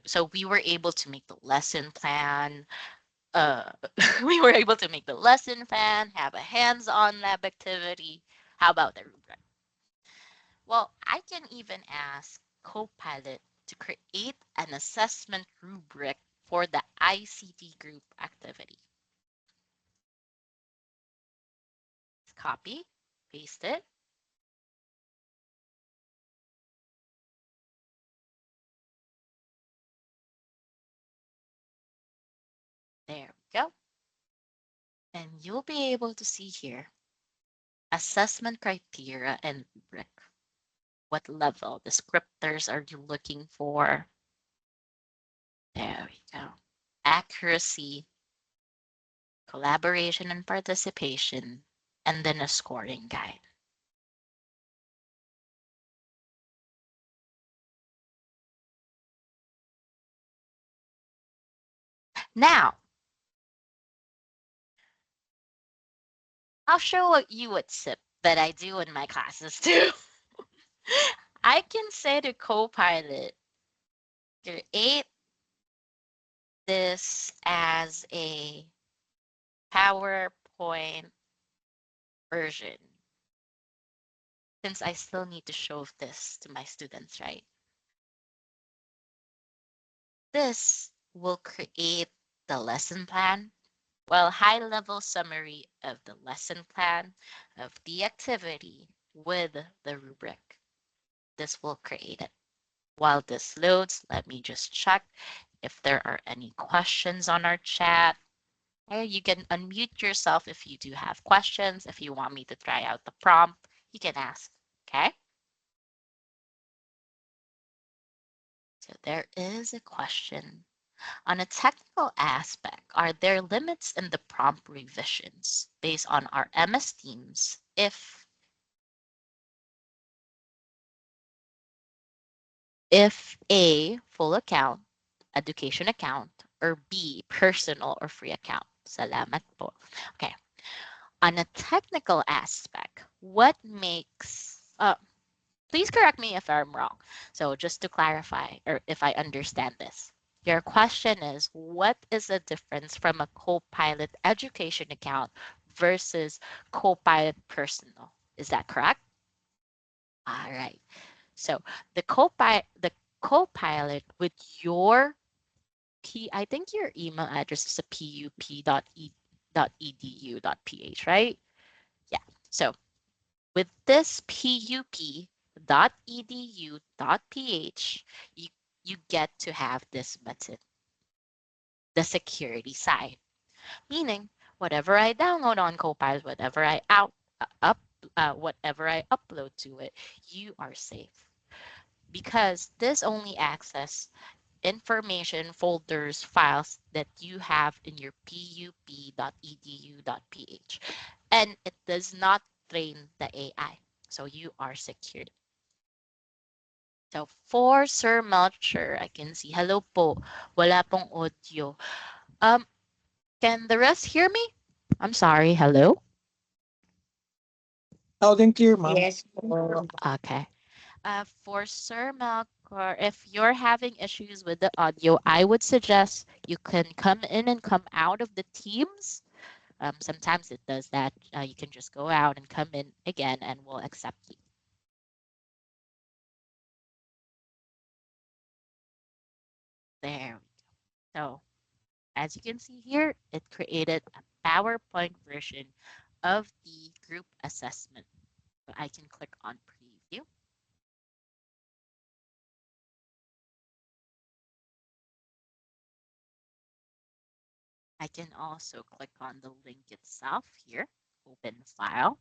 So we were able to make the lesson plan. Uh, we were able to make the lesson plan, have a hands-on lab activity. How about the rubric? Well, I can even ask Copilot to create an assessment rubric for the ICT group activity. Copy, paste it. There we go. And you'll be able to see here assessment criteria and rubric. What level descriptors are you looking for? There we go. Accuracy, collaboration and participation, and then a scoring guide. Now, I'll show you what SIP that I do in my classes too. I can say to Copilot, create this as a PowerPoint version, since I still need to show this to my students, right? This will create the lesson plan. Well, high-level summary of the lesson plan of the activity with the rubric. This will create it. While this loads, let me just check if there are any questions on our chat. You can unmute yourself if you do have questions. If you want me to try out the prompt, you can ask, okay? So there is a question. On a technical aspect, are there limits in the prompt revisions based on our MS Teams if A, full account, education account, or B, personal or free account? Salamat po. Okay. On a technical aspect, what makes, please correct me if I'm wrong. So just to clarify, or if I understand this, your question is, what is the difference from a Copilot education account versus Copilot personal? Is that correct? All right. So the Copilot with your I think your email address is a pup.edu.ph, right? Yeah. So with this pup.edu.ph, you get to have this button, the security side, meaning whatever I download on Copilot, whatever I upload to it, you are safe because this only access information folders files that you have in your pup.edu.ph, and it does not train the AI, so you are secured. So for Sir Melcher, I can see, hello po, wala pong audio. Can the rest hear me? I'm sorry, hello? Loud and clear, ma'am. Yes po. Okay. For Sir Melcher, if you're having issues with the audio, I would suggest you can come in and come out of the Teams. Sometimes it does that. You can just go out and come in again and we'll accept you. There we go. So as you can see here, it created a PowerPoint version of the group assessment. So I can click on preview. I can also click on the link itself here, open file,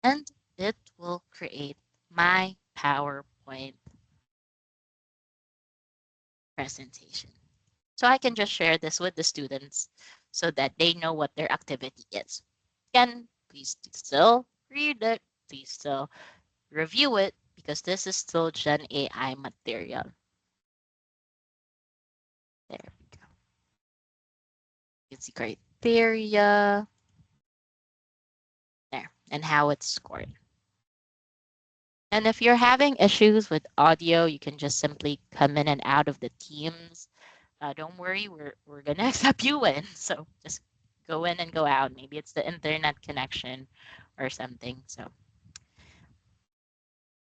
and it will create my PowerPoint presentation. So I can just share this with the students so that they know what their activity is. Again, please still read it, please still review it because this is still Gen AI material. There we go. You can see criteria there and how it's scored. And if you're having issues with audio, you can just simply come in and out of the Teams. Don't worry, we're gonna accept you in. So just go in and go out. Maybe it's the internet connection or something. So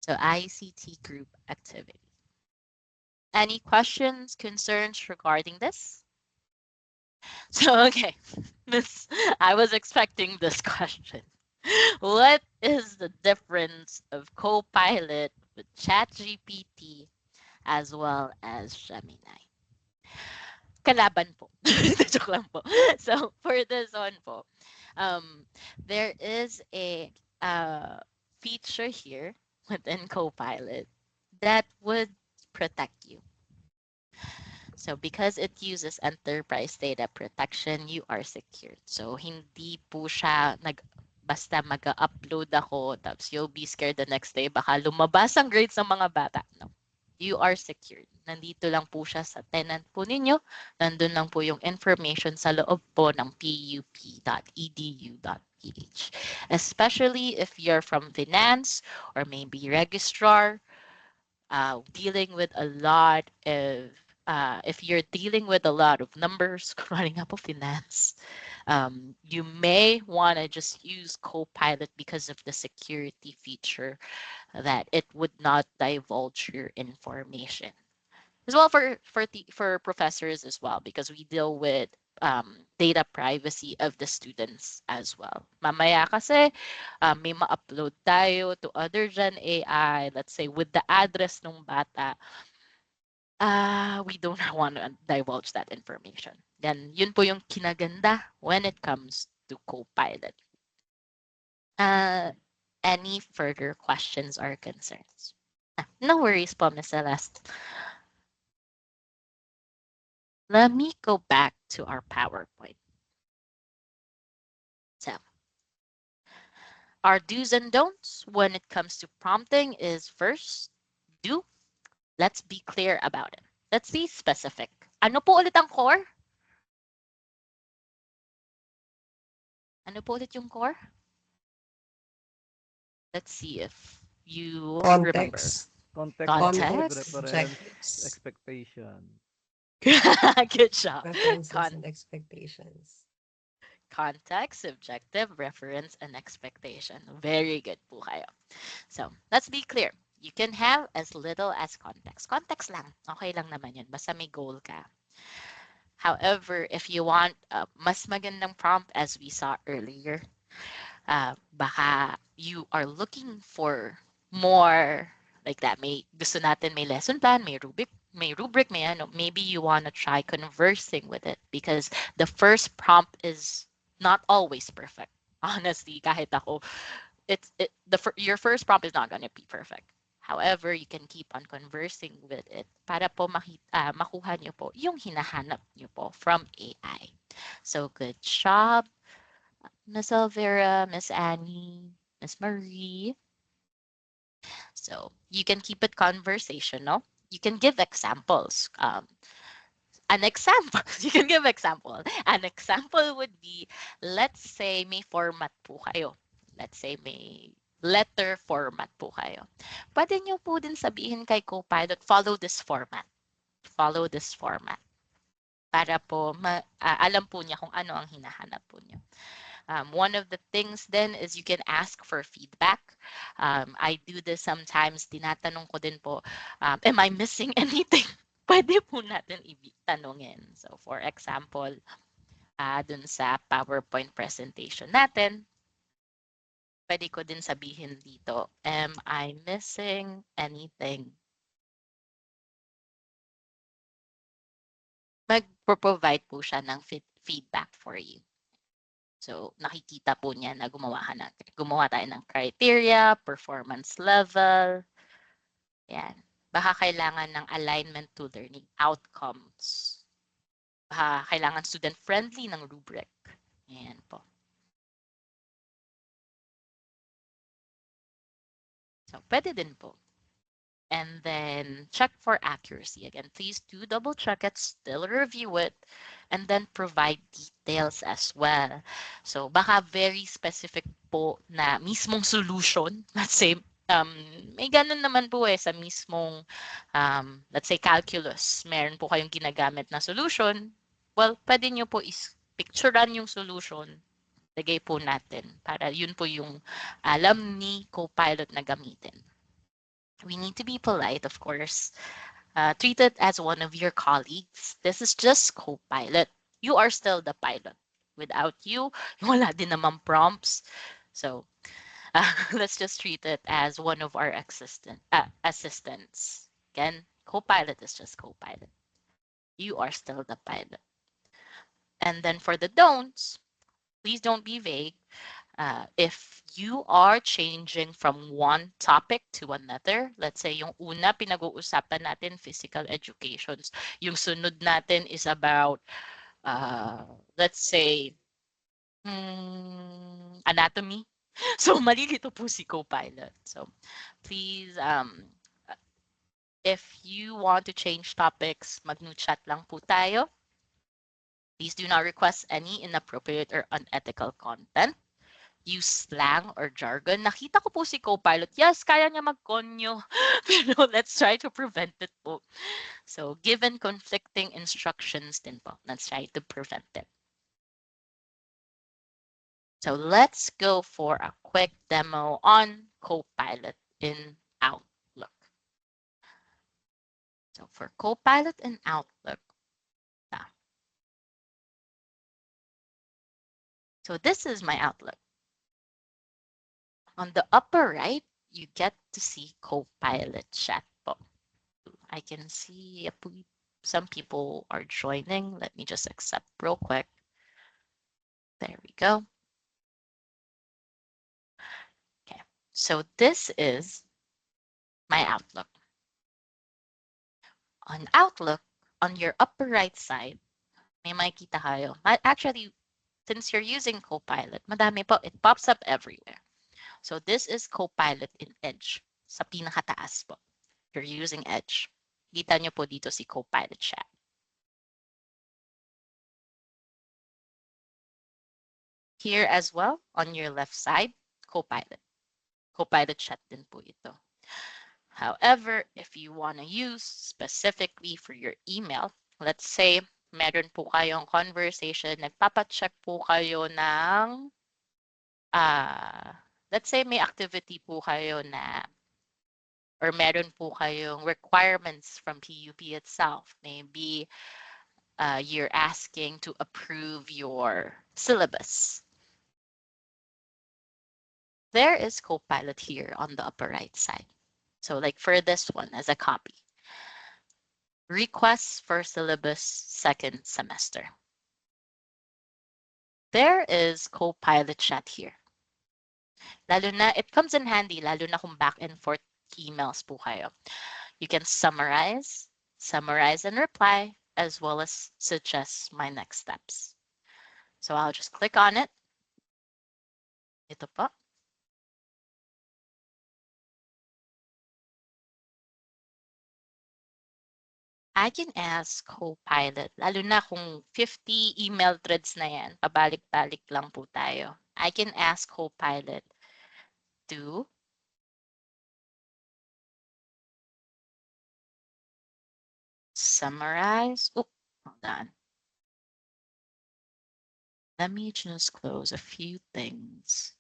ICT group activity. Any questions, concerns regarding this? So okay, Miss, I was expecting this question. What is the difference of Copilot with ChatGPT as well as Gemini? Kalaban po. Joke lang po. So for this one po, um, there is a feature here within Copilot that would protect you. So because it uses enterprise data protection, you are secured. So hindi po siya basta mag-upload ako tapos you'll be scared the next day baka lumabas ang grades ng mga bata. No. You are secured. Nandito lang po siya sa tenant po ninyo. Nandun lang po yung information sa loob po ng pup.edu.ph. Especially if you're from finance or maybe registrar, dealing with a lot of if you're dealing with a lot of numbers running up of finance, you may want to just use Copilot because of the security feature that it would not divulge your information. As well for professors as well, because we deal with data privacy of the students as well. Mamaya kasi may ma-upload tayo to other Gen AI, let's say with the address ng bata, we don't want to divulge that information. Then yun po yung kinaganda when it comes to Copilot. Uh, any further questions or concerns? No worries po, Miss Celeste. Let me go back to our PowerPoint. So our do's and don'ts when it comes to prompting is first, do. Let's be clear about it. Let's be specific. Ano po ulit ang core? Ano po ulit yung core? Let's see if you remember. Context. Context, Context. Context, reference, objectives, expectation. Good job. references, and expectations. Context, subjective, reference, and expectation. Very good po kayo. So, let's be clear. You can have as little as context. Context lang. Okay lang naman yun. Basta may goal ka. However, if you want mas magandang prompt as we saw earlier, baka you are looking for more like that. May gusto natin may lesson plan, may rubric, may ano. Maybe you want to try conversing with it because the first prompt is not always perfect. Honestly, kahit ako, your first prompt is not going to be perfect. However, you can keep on conversing with it para po makuha niyo po yung hinahanap niyo po from AI. So good job, Miss Elvira, Miss Annie, Miss Marie. So you can keep it conversational. You can give examples. An example, you can give example. An example would be, let's say may format po kayo. Let's say may letter format po kayo. Pwede nyo po din sabihin kay Copilot, follow this format. Follow this format. Para po alam po niya kung ano ang hinahanap po niyo. One of the things then is you can ask for feedback. I do this sometimes. Tinatanong ko din po, am I missing anything? Pwede po natin tanungin. So for example, dun sa PowerPoint presentation natin, pwede ko din sabihin dito, am I missing anything? Mag-provide po siya ng feedback for you. So, nakikita po niya na gumawa tayo ng criteria, performance level. Yan. Baka kailangan ng alignment to learning outcomes. Baka kailangan student-friendly ng rubric. Yan po. So, pwede din po. And then check for accuracy. Again, please do double check it, still review it, and then provide details as well. So baka very specific po na mismong solution, let's say Um, may ganun naman po sa mismong, let's say, calculus. Meron po kayong ginagamit na solution. Well, pwede nyo po picturean yung solution. Lagay po natin para yun po yung alam ni Copilot na gamitin. We need to be polite, of course. Treat it as one of your colleagues. This is just Copilot. You are still the pilot. Without you, wala din naman prompts. So, let's just treat it as one of our assistants. Again, Copilot is just Copilot. You are still the pilot. And then for the don'ts, please don't be vague. If you are changing from one topic to another, let's say yung una pinag-uusapan natin physical educations, yung sunod natin is about, let's say, anatomy. So malilito po si Copilot. So please, if you want to change topics, mag-chat lang po tayo. Please do not request any inappropriate or unethical content. Use slang or jargon. Nakita ko po si Copilot. Yes, kaya niya magkonyo. Pero let's try to prevent it po. So, given conflicting instructions din po, let's try to prevent it. So, let's go for a quick demo on Copilot in Outlook. So, for Copilot in Outlook, so this is my Outlook. On the upper right, you get to see Copilot chat po. I can see some people are joining. Let me just accept real quick. There we go. Okay, so this is my Outlook. On Outlook, on your upper right side, may makikita kayo. Actually, since you're using Copilot, madami po, it pops up everywhere. So this is Copilot in Edge, sa pinakataas po. You're using Edge. Kita nyo po dito si Copilot chat. Here as well, on your left side, Copilot. Copilot chat din po ito. However, if you want to use specifically for your email, let's say meron po kayong conversation, nagpapacheck po kayo ng, let's say may activity po kayo na, or meron po kayong requirements from PUP itself. Maybe you're asking to approve your syllabus. There is Copilot here on the upper right side. So like for this one as a copy, requests for syllabus second semester. There is Copilot chat here. Lalo na, it comes in handy, lalo na kung back and forth emails po kayo. You can summarize and reply, as well as suggest my next steps. So I'll just click on it. Ito po. I can ask Copilot, lalo na kung 50 email threads na yan, pabalik-balik lang po tayo. I can ask Copilot to summarize. Oh, hold on. Let me just close a few things.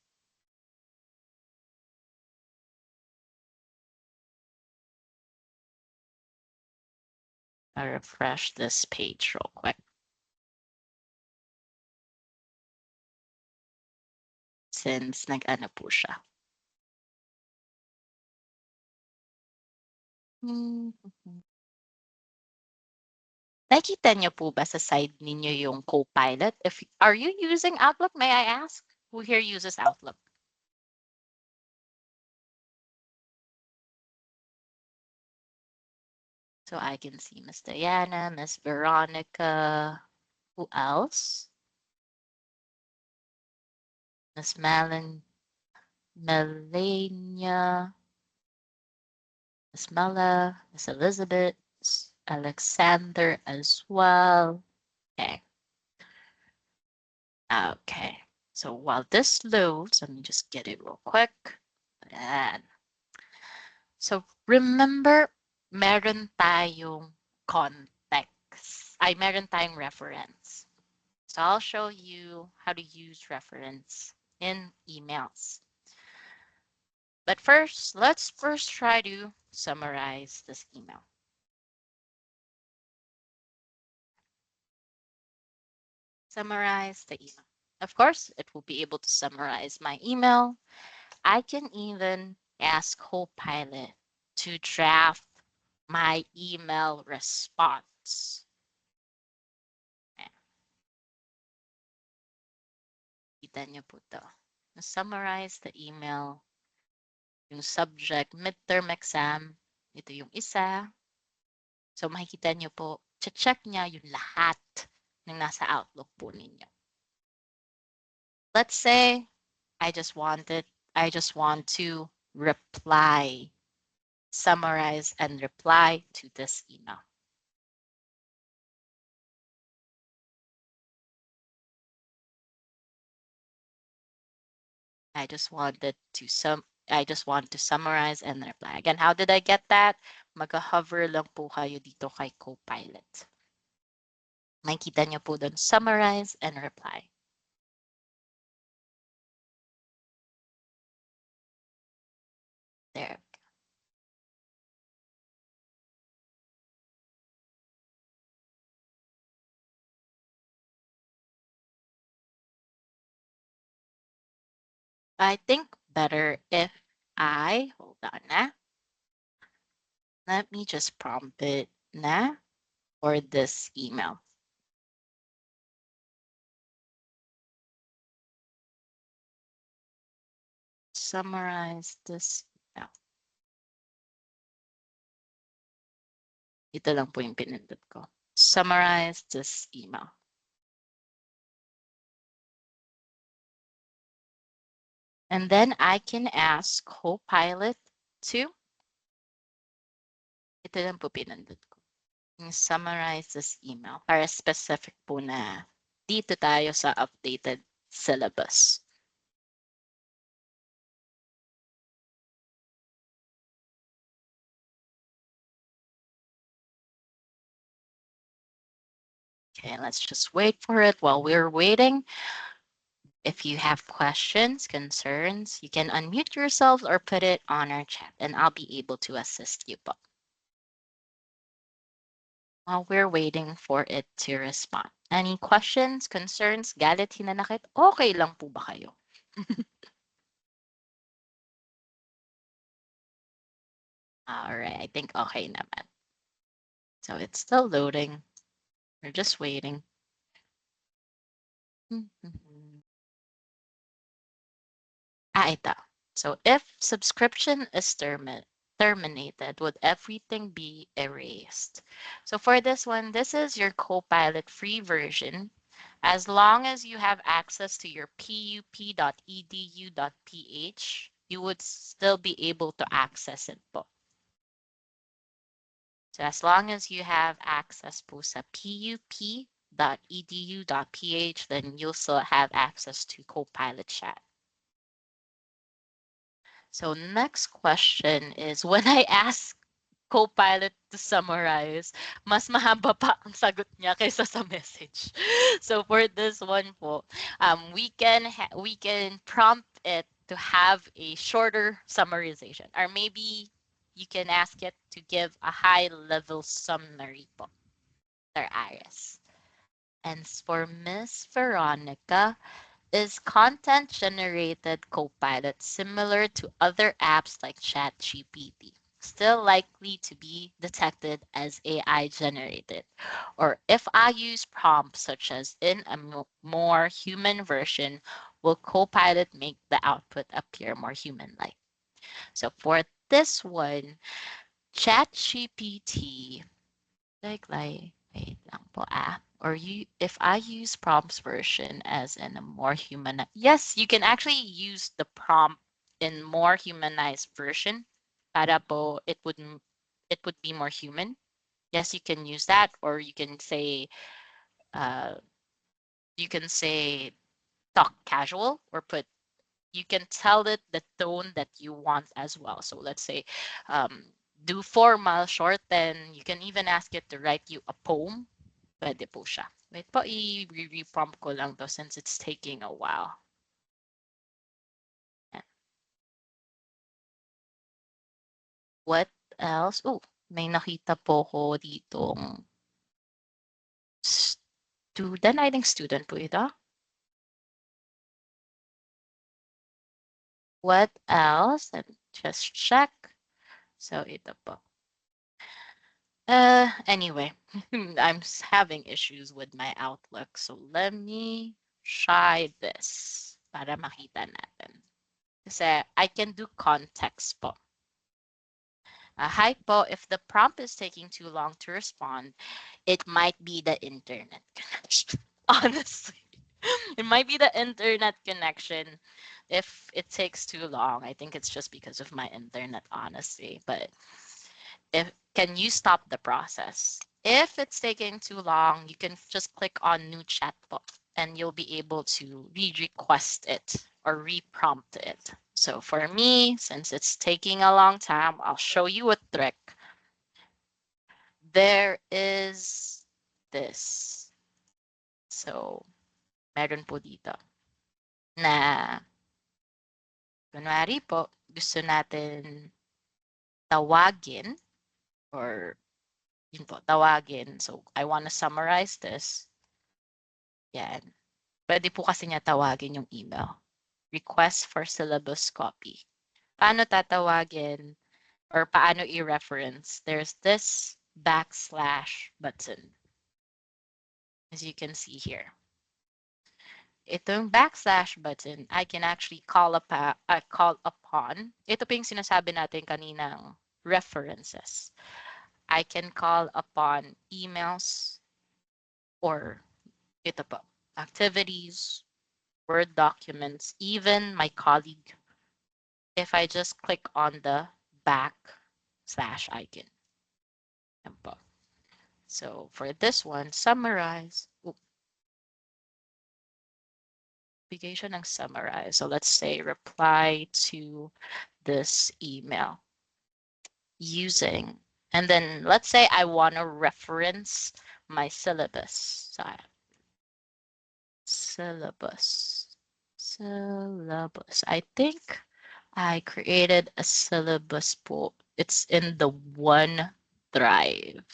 I refresh this page real quick. Since nag-ano po siya. Nakikita niyo po ba sa side ninyo yung Copilot? Are you using Outlook, may I ask? Who here uses Outlook? So I can see Miss Diana, Miss Veronica. Who else? Miss Melania, Miss Mella, Miss Elizabeth, Alexander as well. Okay. Okay. So while this loads, let me just get it real quick. And So remember, meron tayong context. Ay, meron tayong reference. So I'll show you how to use reference in emails. But first, let's first try to summarize this email. Summarize the email. Of course, it will be able to summarize my email. I can even ask Copilot to draft my email response. Ayan, kita niyo po to. Summarize the email. Yung subject, midterm exam. Ito yung isa. So makikita niyo po, check niya yung lahat ng nasa Outlook po ninyo. Let's say I just want to reply, summarize and reply to this email. I just wanted to I just want to summarize and reply. Again, how did I get that? Mag-hover lang po kayo dito kay Copilot. Makikita niyo po doon, summarize and reply. There. I think better if hold on na, let me just prompt it na or this email. Summarize this email. Ito lang po yung pinindot ko. Summarize this email. And then I can ask Copilot to, ito lang po pinindot ko. Summarize this email para specific po na dito tayo sa updated syllabus. Okay, let's just wait for it. While we're waiting, if you have questions, concerns, you can unmute yourselves or put it on our chat and I'll be able to assist you po. While we're waiting for it to respond. Any questions, concerns, galit, hinanakit? Okay lang po ba kayo? All right, I think okay naman. So it's still loading. We're just waiting. Ito. So if subscription is terminated, would everything be erased? So for this one, this is your Copilot free version. As long as you have access to your pup.edu.ph, you would still be able to access it po. So as long as you have access po sa pup.edu.ph, then you'll still have access to Copilot chat. So next question is, when I ask Copilot to summarize, mas mahaba pa ang sagot niya kaysa sa message. So for this one po, we can prompt it to have a shorter summarization, or maybe you can ask it to give a high level summary po, or Iris. And for Miss Veronica, is content generated Copilot similar to other apps like ChatGPT? Still likely to be detected as AI generated? Or if I use prompts such as in a more human version, will Copilot make the output appear more human like? So for this one, ChatGPT, wait lang po or if I use prompts version as in a more human, yes, you can actually use the prompt in more humanized version para po it would be more human. Yes, you can use that, or uh you can say talk casual or put you can tell it the tone that you want as well. So let's say, um, do formal, shorten. You can even ask it to write you a poem. Pwede po siya. Wait po, i-reprompt ko lang to since it's taking a while. Yan. What else? Oh, may nakita po ko ditong student. I think student po ito. What else? Let me just check. So ito po. Anyway, I'm having issues with my Outlook. So let me try this para makita natin. Kasi I can do context po. Hi po, if the prompt is taking too long to respond, it might be the internet connection. Honestly, it might be the internet connection. If it takes too long, I think it's just because of my internet, honestly. But if can you stop the process? If it's taking too long, you can just click on new chatbot and you'll be able to re-request it or re-prompt it. So for me, since it's taking a long time, I'll show you a trick. There is this. So, meron po dito na kunwari po, gusto natin tawagin or yun po, tawagin. So, I want to summarize this. Yan. Pwede po kasi niya tawagin yung email. Request for syllabus copy. Paano tatawagin or paano i-reference? There's this backslash button, as you can see here. Itong backslash button, I can actually call upon. Ito po yung sinasabi natin kaninang references. I can call upon emails or ito po, activities, Word documents, even my colleague, if I just click on the backslash icon. Yan po. So for this one, summarize. Bigay siya ng summarize. So let's say reply to this email using, and then let's say I want to reference my syllabus. So syllabus. I think I created a syllabus pool. It's in the OneDrive.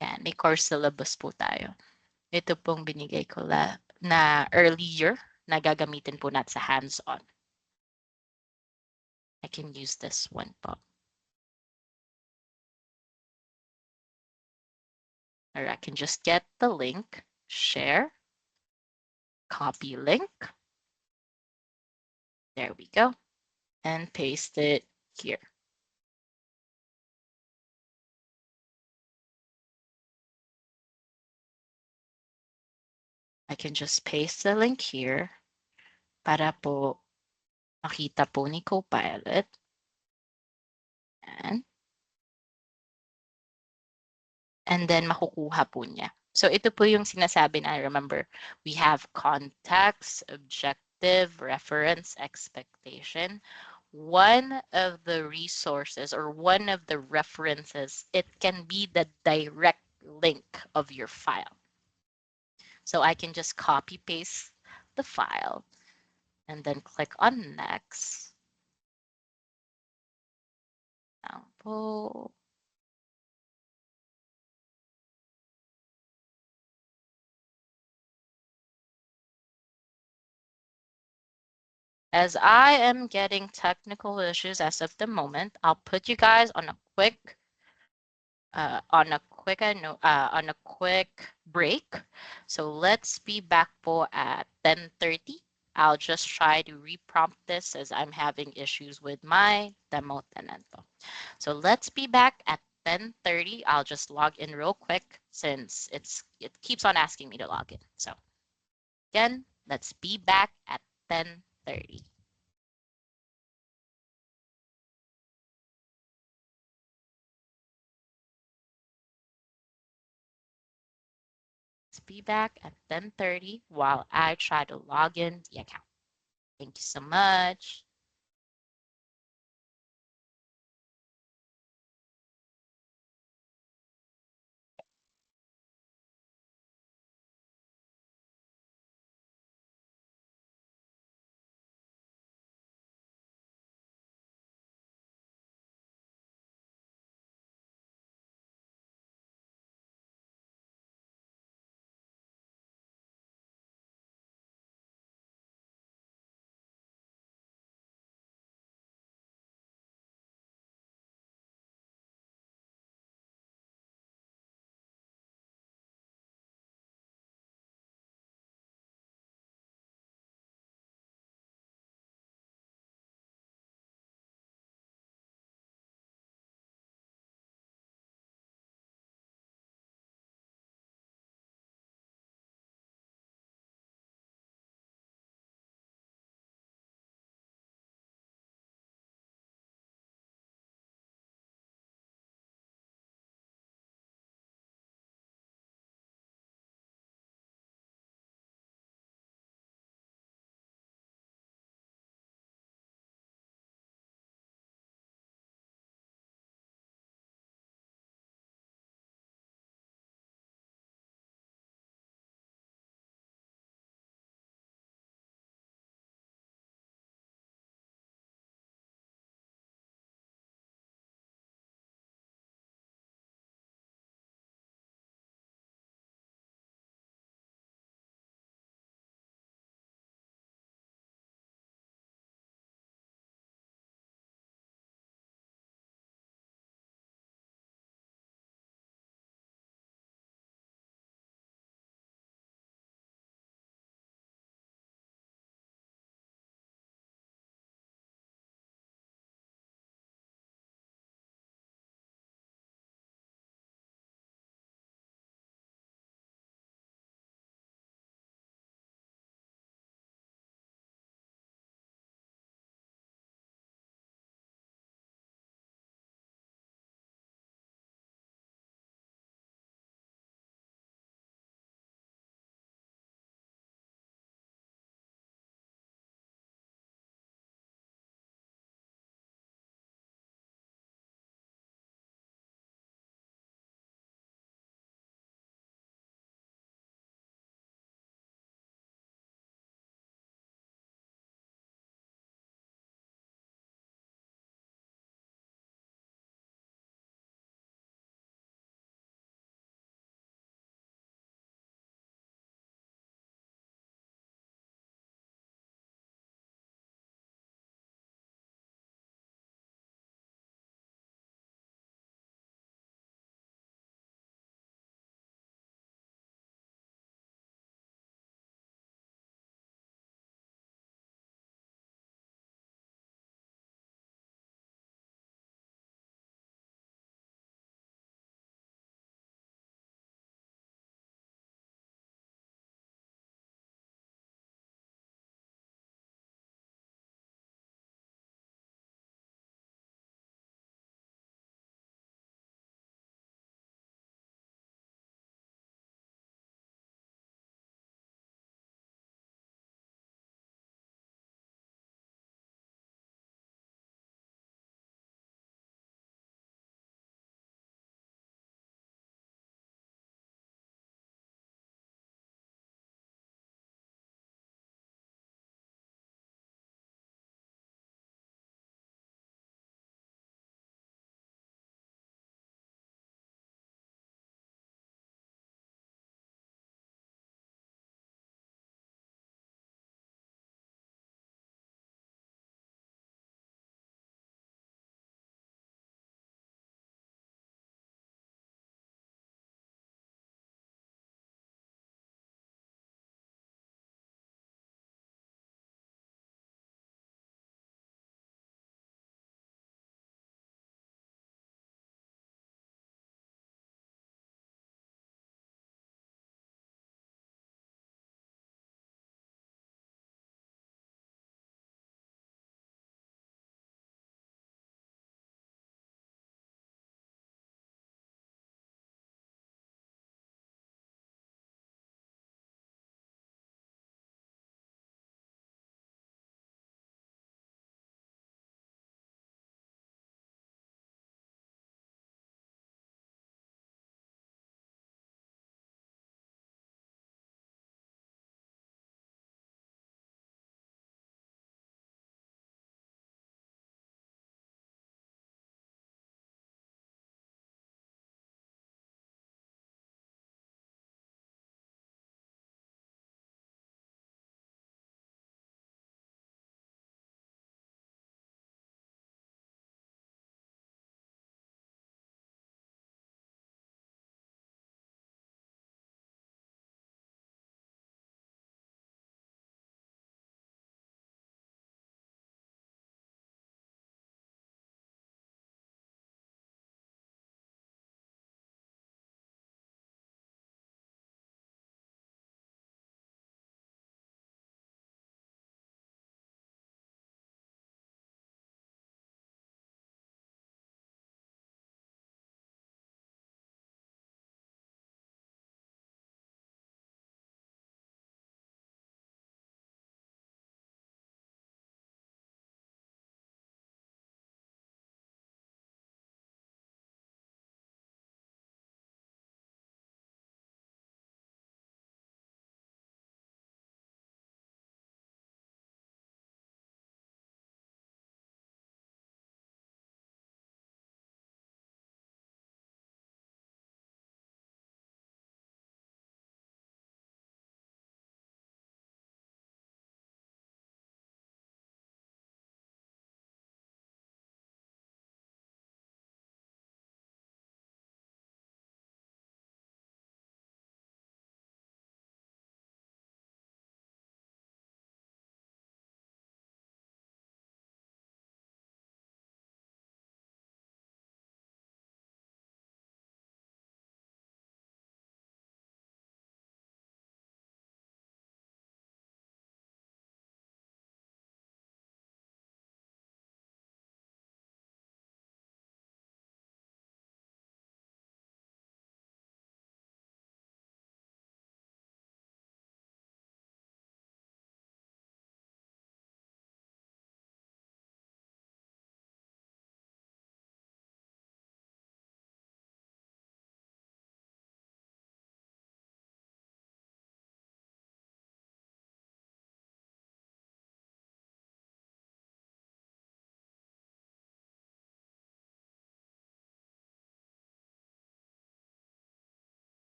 Yan, may course syllabus po tayo. Ito pong binigay ko na earlier na gagamitin po natin sa hands-on. I can use this one po. Or I can just get the link, share, copy link. There we go. And paste it here. I can just paste the link here para po makita po ni Copilot. And then makukuha po niya. So ito po yung sinasabi na, remember, we have context, objective, reference, expectation. One of the resources or one of the references, it can be the direct link of your file. So I can just copy paste the file and then click on next. Now po. As I am getting technical issues as of the moment, I'll put you guys on a quick break. So let's be back po at 10:30. I'll just try to reprompt this as I'm having issues with my demo tenant po. So let's be back at 10:30. I'll just log in real quick since it keeps on asking me to log in. So again, let's be back at 10:30. be back at 10:30 while I try to log in the account. Thank you so much.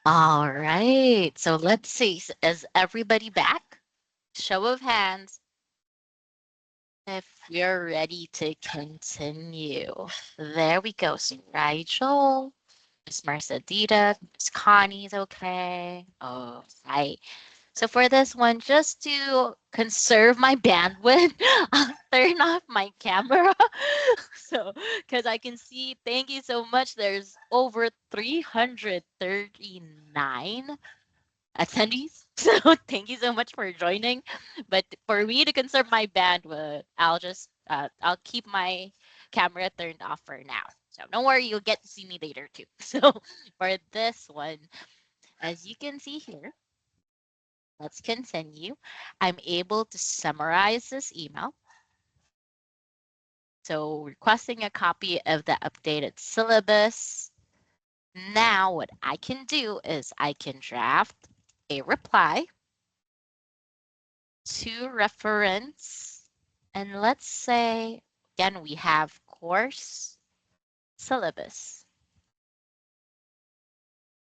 All right. So let's see. Is everybody back? Show of hands if we're ready to continue. There we go. So Rigel, Miss Mercedita, Miss Connie's okay. Oh, right. So for this one, just to conserve my bandwidth, I'll turn off my camera. So, because I can see, thank you so much. There's over 339 attendees. So thank you so much for joining. But for me to conserve my bandwidth, I'll keep my camera turned off for now. So don't worry, you'll get to see me later too. So for this one, as you can see here, let's continue. I'm able to summarize this email. So requesting a copy of the updated syllabus. Now what I can do is I can draft a reply to reference. And let's say, again, we have course syllabus.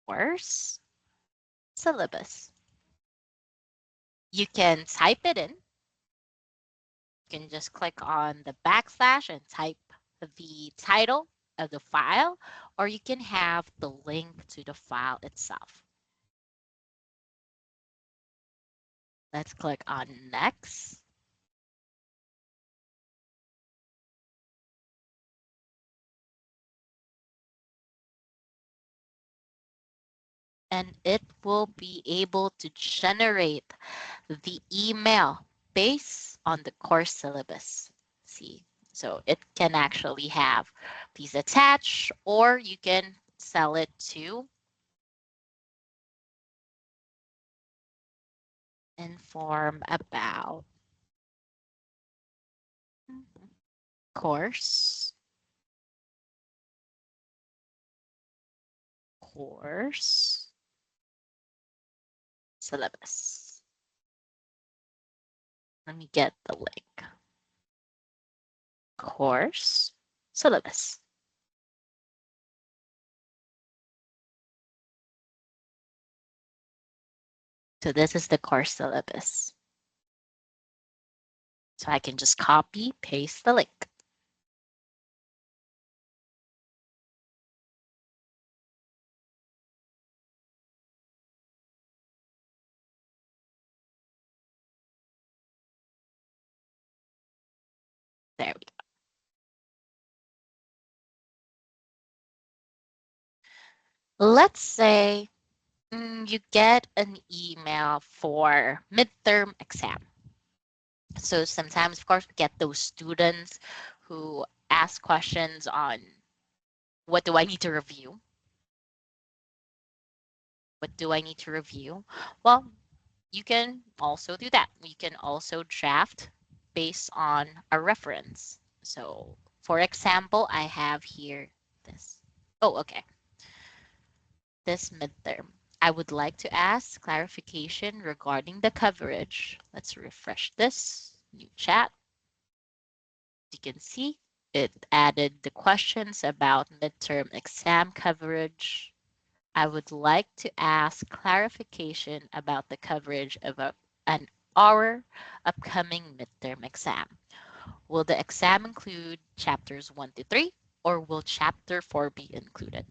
Course syllabus. You can type it in. You can just click on the backslash and type the title of the file, or you can have the link to the file itself. Let's click on next. And it will be able to generate the email based on the course syllabus. See, so it can actually have these attached, or you can sell it to inform about course, course syllabus. Let me get the link. Course syllabus. So this is the course syllabus. So I can just copy, paste the link. There we go. Let's say you get an email for midterm exam. So sometimes, of course, we get those students who ask questions on what do I need to review? What do I need to review? Well, you can also do that. You can also draft based on a reference. So for example, I have here this. Oh, okay. This midterm. I would like to ask clarification regarding the coverage. Let's refresh this new chat. You can see it added the questions about midterm exam coverage. I would like to ask clarification about the coverage of an our upcoming midterm exam. Will the exam include chapters 1 to 3 or will chapter 4 be included?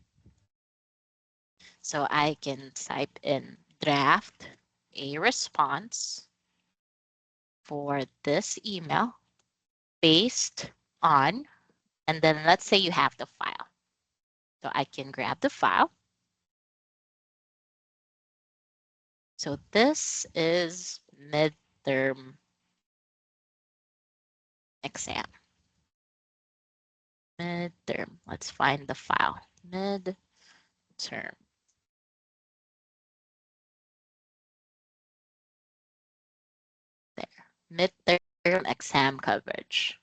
So I can type in draft a response for this email based on, and then let's say you have the file. So I can grab the file. So this is midterm exam. Midterm. Let's find the file. Midterm. There. Midterm exam coverage.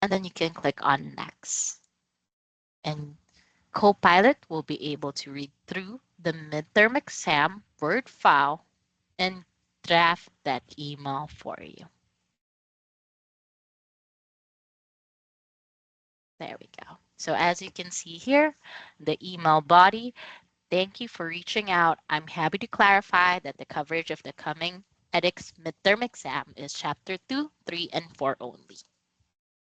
And then you can click on next. And Copilot will be able to read through the midterm exam Word file and draft that email for you. There we go. So as you can see here, the email body, Thank you for reaching out. I'm happy to clarify that the coverage of the coming edX midterm exam is chapter 2, 3, and 4 only.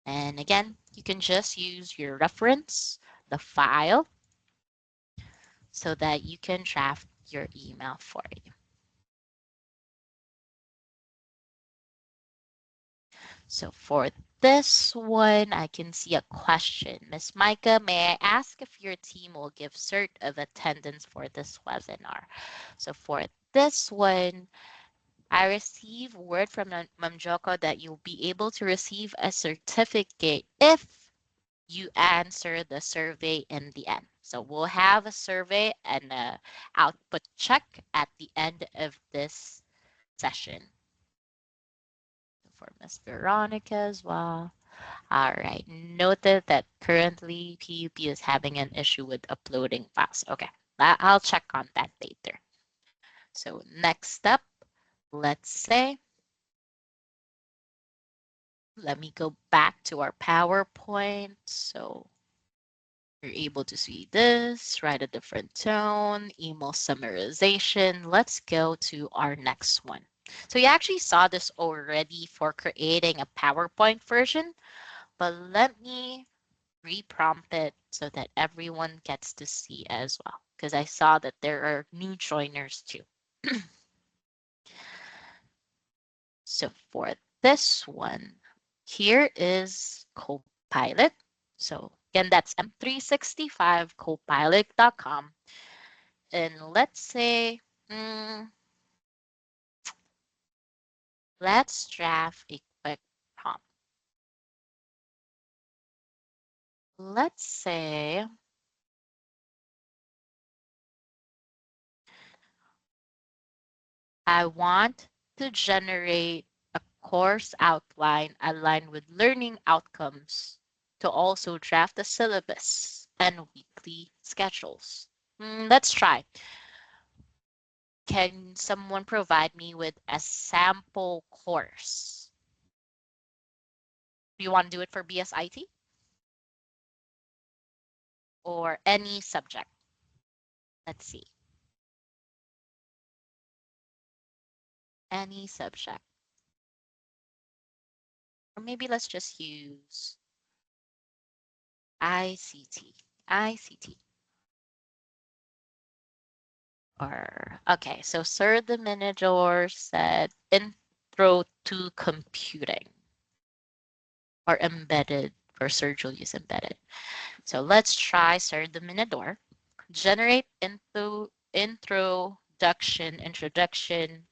And again, you can just use your reference, the file, so that you can draft your email for you. So for this one, I can see a question. Miss Micah, may I ask if your team will give cert of attendance for this webinar? So for this one, I receive word from Ma'am Joko that you'll be able to receive a certificate if you answer the survey in the end. So we'll have a survey and a output check at the end of this session. For Miss Veronica as well. All right. Noted that currently PUP is having an issue with uploading files. Okay. I'll check on that later. So next up, let's say, let me go back to our PowerPoint. So you're able to see this, write a different tone, email summarization. Let's go to our next one. So you actually saw this already for creating a PowerPoint version, but let me reprompt it so that everyone gets to see as well, because I saw that there are new joiners too. So for this one, here is Copilot. So again, that's m365copilot.com. And let's say, mm, let's draft a quick prompt. Let's say I want to generate a course outline aligned with learning outcomes to also draft a syllabus and weekly schedules. Let's try. Can someone provide me with a sample course? Do you want to do it for BSIT or any subject? Let's see. Any subject. Or maybe let's just use ICT. ICT. Or okay, so Sir the Minidor said intro to computing or embedded for Sir Julius embedded. So let's try Sir the Minidor. Generate introduction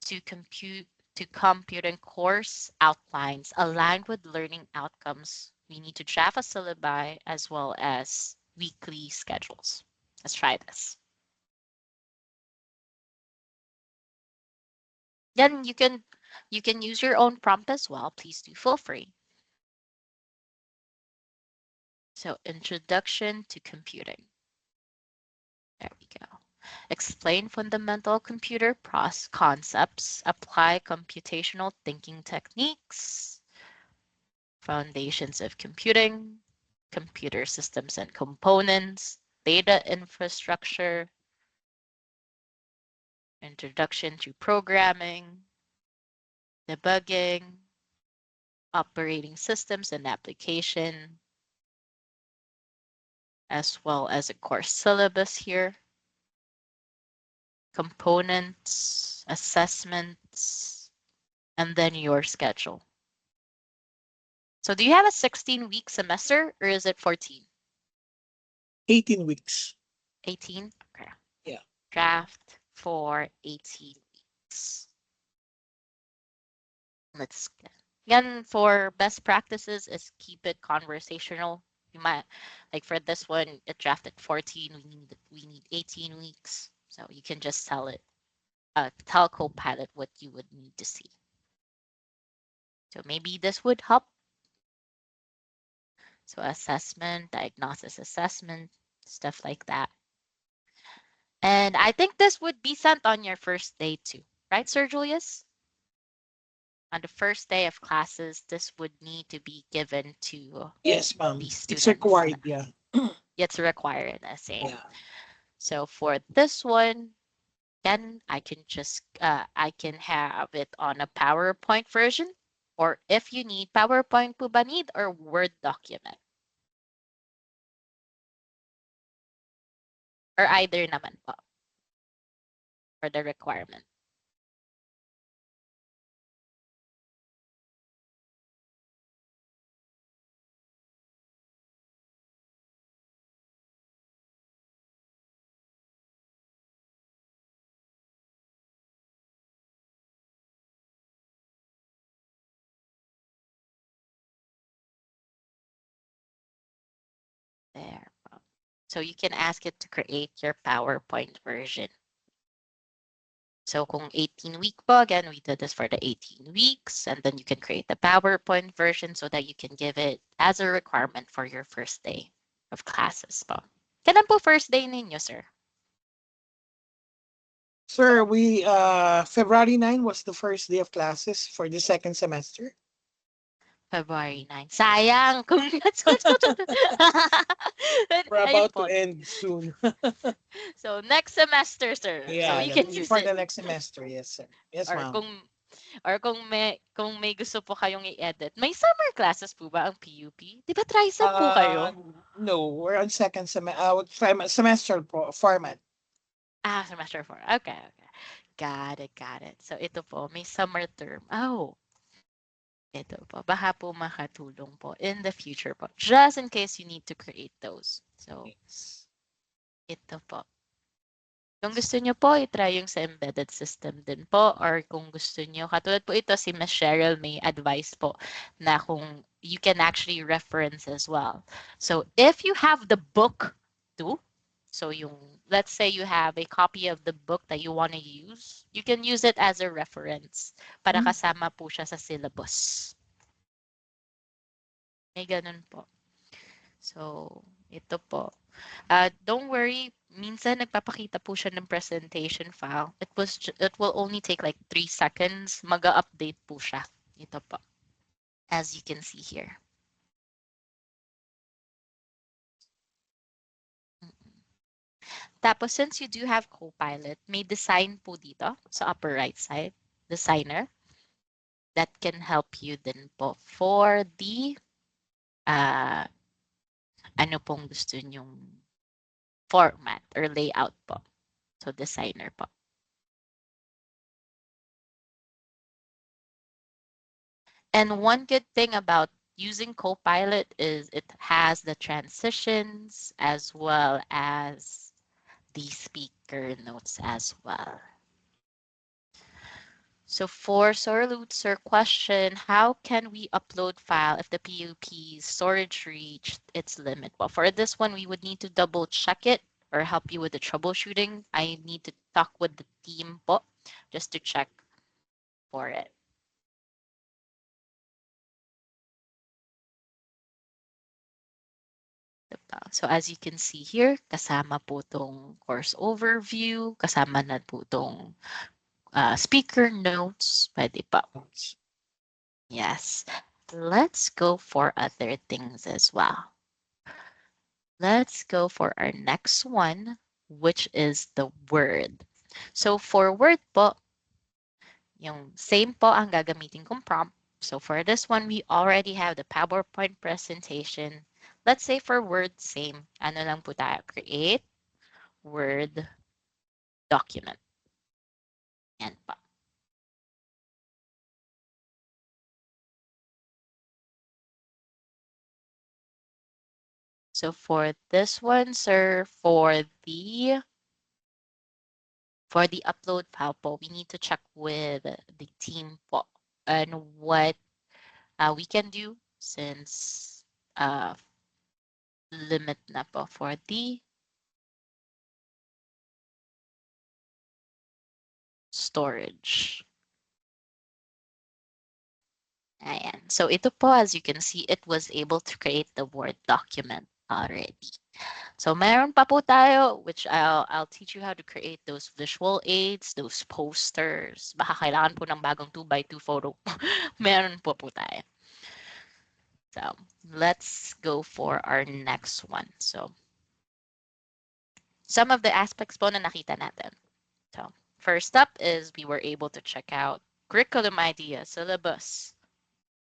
to compute to computing course outlines aligned with learning outcomes. We need to draft a syllabi as well as weekly schedules. Let's try this. Then you can use your own prompt as well. Please do feel free. So introduction to computing. There we go. Explain fundamental computer concepts, apply computational thinking techniques, foundations of computing, computer systems and components, data infrastructure, introduction to programming, debugging, operating systems and application, as well as a course syllabus here, components, assessments, and then your schedule. So do you have a 16-week semester or is it 14? 18 weeks. 18? Okay. Yeah. Draft for 18 weeks. Let's again for best practices is keep it conversational. You might like for this one, it drafted 14. We need 18 weeks. So you can just tell Copilot what you would need to see. So maybe this would help. So assessment, diagnosis assessment, stuff like that. And I think this would be sent on your first day too, right, Sir Julius? On the first day of classes, this would need to be given to Yes, the ma'am. It's students. required. Yeah. It's required, the same. Yeah. So for this one, then I can have it on a PowerPoint version, or if you need PowerPoint po ba need or Word document, or either naman po for the requirement. There po. So you can ask it to create your PowerPoint version. So kung 18 week po, again, we did this for the 18 weeks, and then you can create the PowerPoint version so that you can give it as a requirement for your first day of classes po. Kailan po first day ninyo, sir? Sir, we February 9 was the first day of classes for the second semester. February 9. Sayang! Congrats! We're Ayun about to po. end soon. So, next semester, sir. So, Yeah, you can use for it. the next semester. Yes, sir. Yes, Or ma'am. kung may gusto po kayong i-edit. May summer classes po ba ang PUP? 'Di ba TRISEM po Uh, kayo? no, we're on second semester format. Semester 4. Okay, okay. Got it, got it. So, ito po, may summer term. Oh, ito po. Baka po makatulong po in the future po. Just in case you need to create those. So, Yes. ito po. Kung gusto nyo po, i-try yung sa embedded system din po. Or kung gusto nyo, katulad po ito, si Ms. Cheryl may advice po na kung you can actually reference as well. So, if you have the book too, so yung, let's say you have a copy of the book that you want to use, you can use it as a reference para kasama po siya sa syllabus. May ganun po. So, ito po. Don't worry, minsan nagpapakita po siya ng presentation file. It will only take like 3 seconds. Mag-update po siya. Ito po. As you can see here. Tapos, since you do have Copilot, may design po dito sa upper right side. Designer. That can help you din po for the ano pong gusto nyong format or layout po. So, designer po. And one good thing about using Copilot is it has the transitions as well as the speaker notes as well. So for Sir Lutzer question, how can we upload file if the PUP storage reached its limit? Well, for this one, we would need to double check it or help you with the troubleshooting. I need to talk with the team po just to check for it. So as you can see here, kasama po tong course overview, kasama na po tong speaker notes, pwede pa. Yes. Let's go for other things as well. Let's go for our next one, which is the word. So for word po, yung same po ang gagamitin kong prompt. So for this one, we already have the PowerPoint presentation. Let's say for word, same. Ano lang po tayo? Create Word document. Yan pa. So for this one, sir, for the upload file po, we need to check with the team po and what we can do since limit na po for the storage. Ayan. So ito po, as you can see, it was able to create the Word document already. So meron pa po tayo, which I'll teach you how to create those visual aids, those posters. Baka kailangan po ng bagong 2x2 photo. Meron po tayo. So let's go for our next one. So Some of the aspects po na nakita natin. So, first up is we were able to check out curriculum idea, syllabus.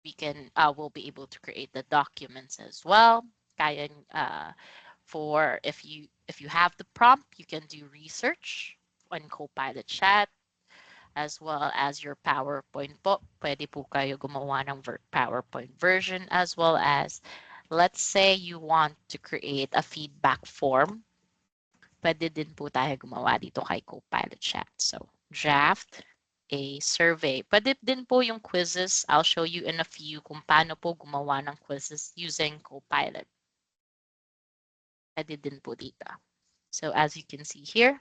We'll be able to create the documents as well. Kaya, for if you have the prompt, you can do research on Copilot chat as well as your PowerPoint po. Pwede po kayo gumawa ng PowerPoint version as well as let's say you want to create a feedback form. Pwede din po tayo gumawa dito kay Copilot chat. So, draft a survey. Pwede din po yung quizzes. I'll show you in a few kung paano po gumawa ng quizzes using Copilot. Pwede din po dito. So, as you can see here,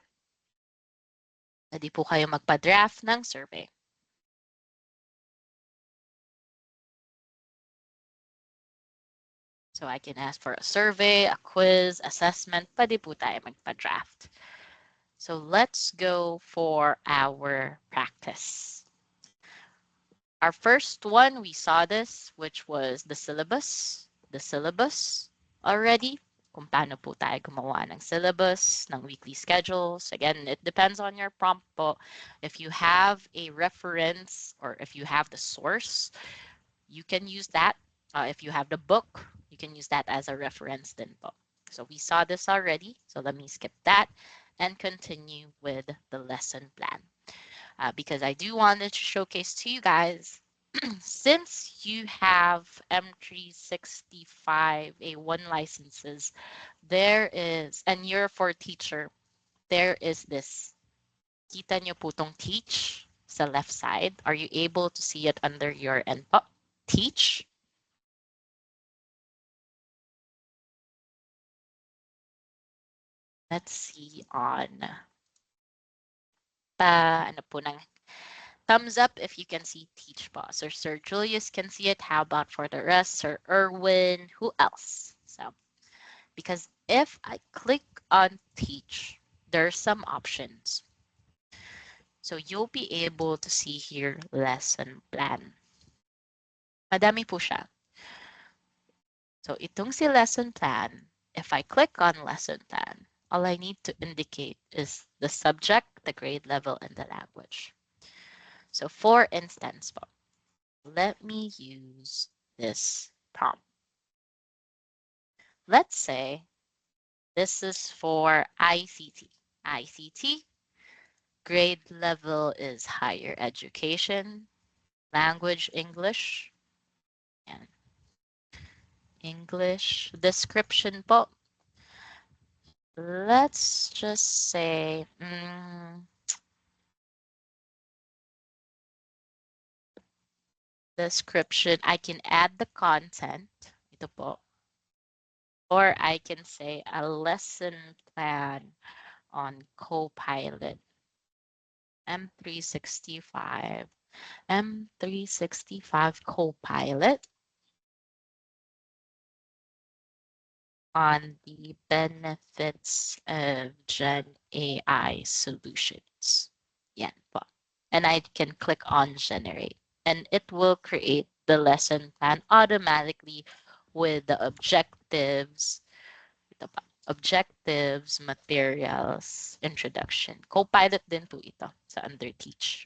pwede po kayo magpa-draft ng survey. So, I can ask for a survey, a quiz, assessment. Pwede po tayo magpa-draft. So, let's go for our practice. Our first one, we saw this, which was the syllabus. The syllabus already. Kung paano po tayo gumawa ng syllabus, ng weekly schedules. Again, it depends on your prompt po. If you have a reference or if you have the source, you can use that. If you have the book, you can use that as a reference din po. So we saw this already. So let me skip that and continue with the lesson plan. Because I do want to showcase to you guys, since you have M365 A1 licenses, there is, and you're for teacher, there is this. Kita nyo po tong teach sa left side. Are you able to see it under your input? Teach. Let's see on ano po ng thumbs up if you can see teach po. So Sir Julius can see it. How about for the rest? Sir Erwin, who else? So, because if I click on teach, there's some options. So you'll be able to see here lesson plan. Madami po siya. So itong si lesson plan, if I click on lesson plan, all I need to indicate is the subject, the grade level, and the language. So for instance po, let me use this prompt. Let's say this is for ICT. ICT, grade level is higher education, language English, and English description po. Let's just say description. I can add the content. Ito po. Or I can say a lesson plan on Copilot. M365. M365 Copilot on the benefits of Gen AI solutions. Yan po. And I can click on generate and it will create the lesson plan automatically with the objectives, ito pa, objectives, materials, introduction. Copilot din po ito sa under teach.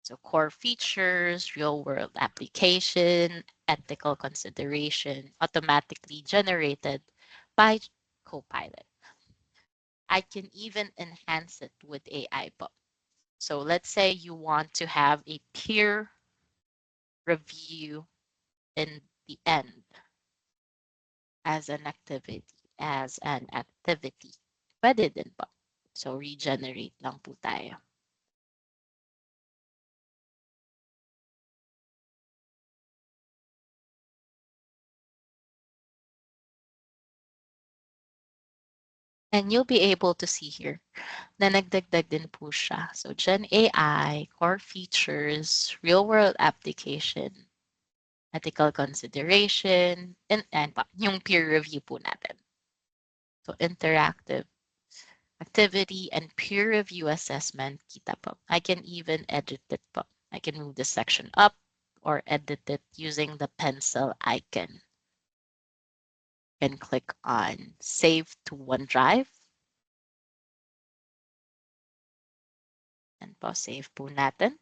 So core features, real world application, ethical consideration, automatically generated by Copilot. I can even enhance it with AI book. So let's say you want to have a peer review in the end as an activity. Pwede din po. So regenerate lang po tayo. And you'll be able to see here na nagdagdag din po siya. So Gen AI, core features, real world application, ethical consideration, and yung peer review po natin. So interactive activity and peer review assessment, kita po. I can even edit it po. I can move the section up or edit it using the pencil icon. and click on Save to OneDrive. And po, save po natin.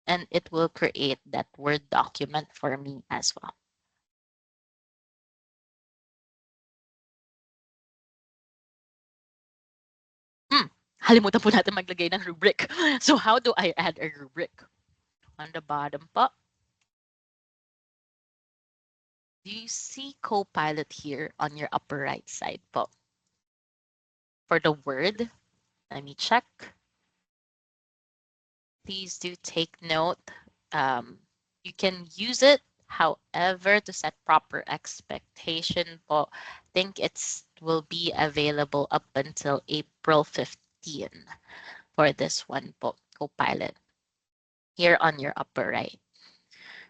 And it will create that Word document for me as well. Hmm, halimutan po natin maglagay ng rubric. So how do I add a rubric? On the bottom po, do you see Copilot here on your upper right side po? For the word, let me check. Please do take note. You can use it, however, to set proper expectation po. Think it's will be available up until April 15 for this one po, Copilot, here on your upper right.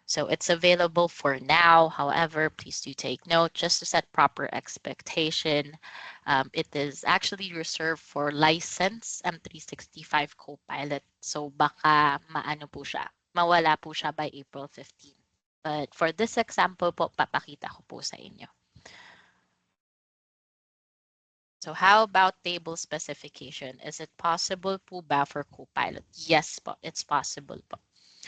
So it's available for now. However, please do take note just to set proper expectation. It is actually reserved for license M365 Copilot. So baka maano po siya, mawala po siya by April 15. But for this example po, papakita ko po sa inyo. So how about table specification? Is it possible po ba for Copilot? Yes po, it's possible po.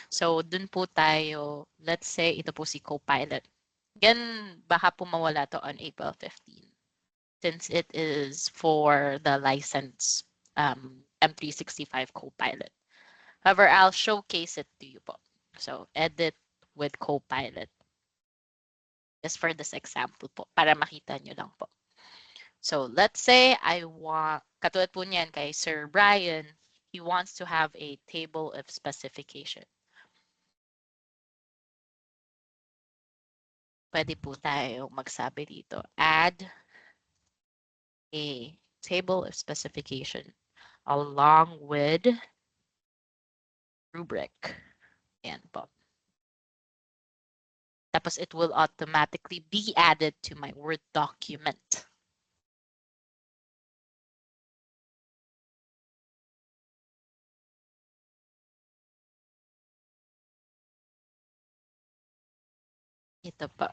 So, dun po tayo, let's say, ito po si Copilot. Again, baka po mawala to on April 15 since it is for the license M365 Copilot. However, I'll showcase it to you po. So, edit with Copilot. Just for this example po, para makita nyo lang po. So, let's say I want, katulad po niyan kay Sir Brian, he wants to have a table of specification. Pwede po tayo magsabi dito, add a table of specification along with rubric. Ayan po. Tapos it will automatically be added to my Word document. Ito po.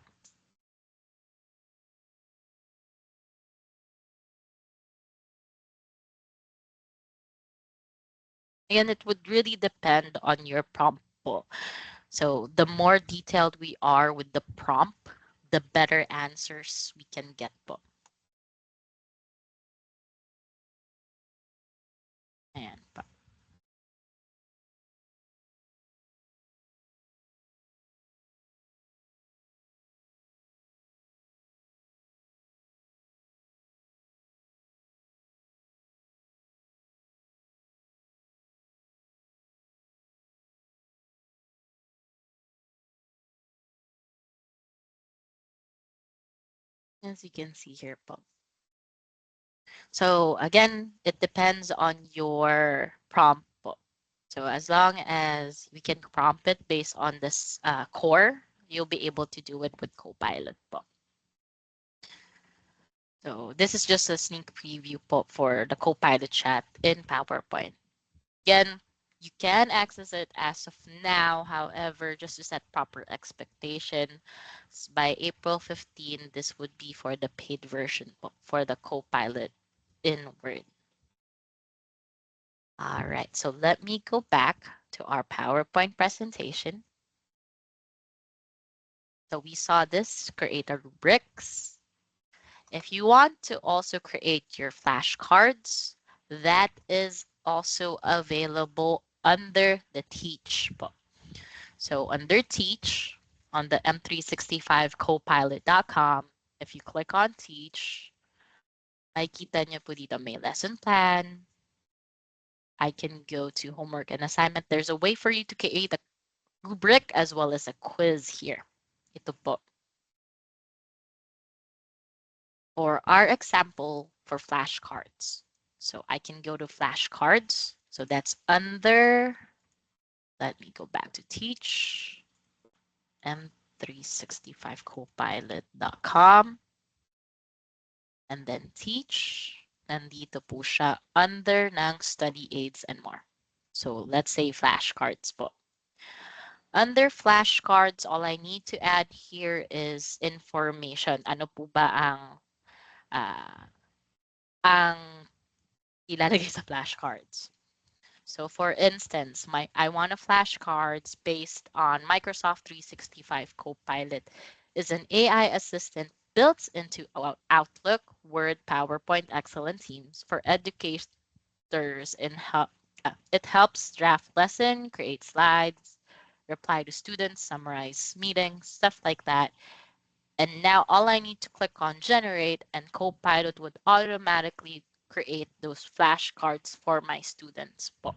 And it would really depend on your prompt po. So the more detailed we are with the prompt, the better answers we can get po. Ayan po. As you can see here po. So again, it depends on your prompt po. So as long as we can prompt it based on this core, you'll be able to do it with Copilot po. So this is just a sneak preview po for the Copilot chat in PowerPoint. Again, you can access it as of now. However, just to set proper expectation, by April 15, this would be for the paid version po, for the Copilot in Word. All right, so let me go back to our PowerPoint presentation. So we saw this, create a rubrics. If you want to also create your flashcards, that is also available under the Teach book. So under Teach, on the m365copilot.com, if you click on Teach, makikita nyo po dito may lesson plan. I can go to homework and assignment. There's a way for you to create a rubric as well as a quiz here. Ito po. For our example for flashcards. So I can go to flashcards. So that's under, let me go back to Teach, m365copilot.com, and then Teach. Nandito po siya under ng study aids and more. So let's say flashcards po. Under flashcards, all I need to add here is information. Ano po ba ang ilalagay sa flashcards? So for instance, I want a flashcards based on Microsoft 365 Copilot is an AI assistant built into Outlook, Word, PowerPoint, Excel, and Teams for educators in help. It helps draft lesson, create slides, reply to students, summarize meetings, stuff like that. And now all I need to click on generate and Copilot would automatically create those flashcards for my students po.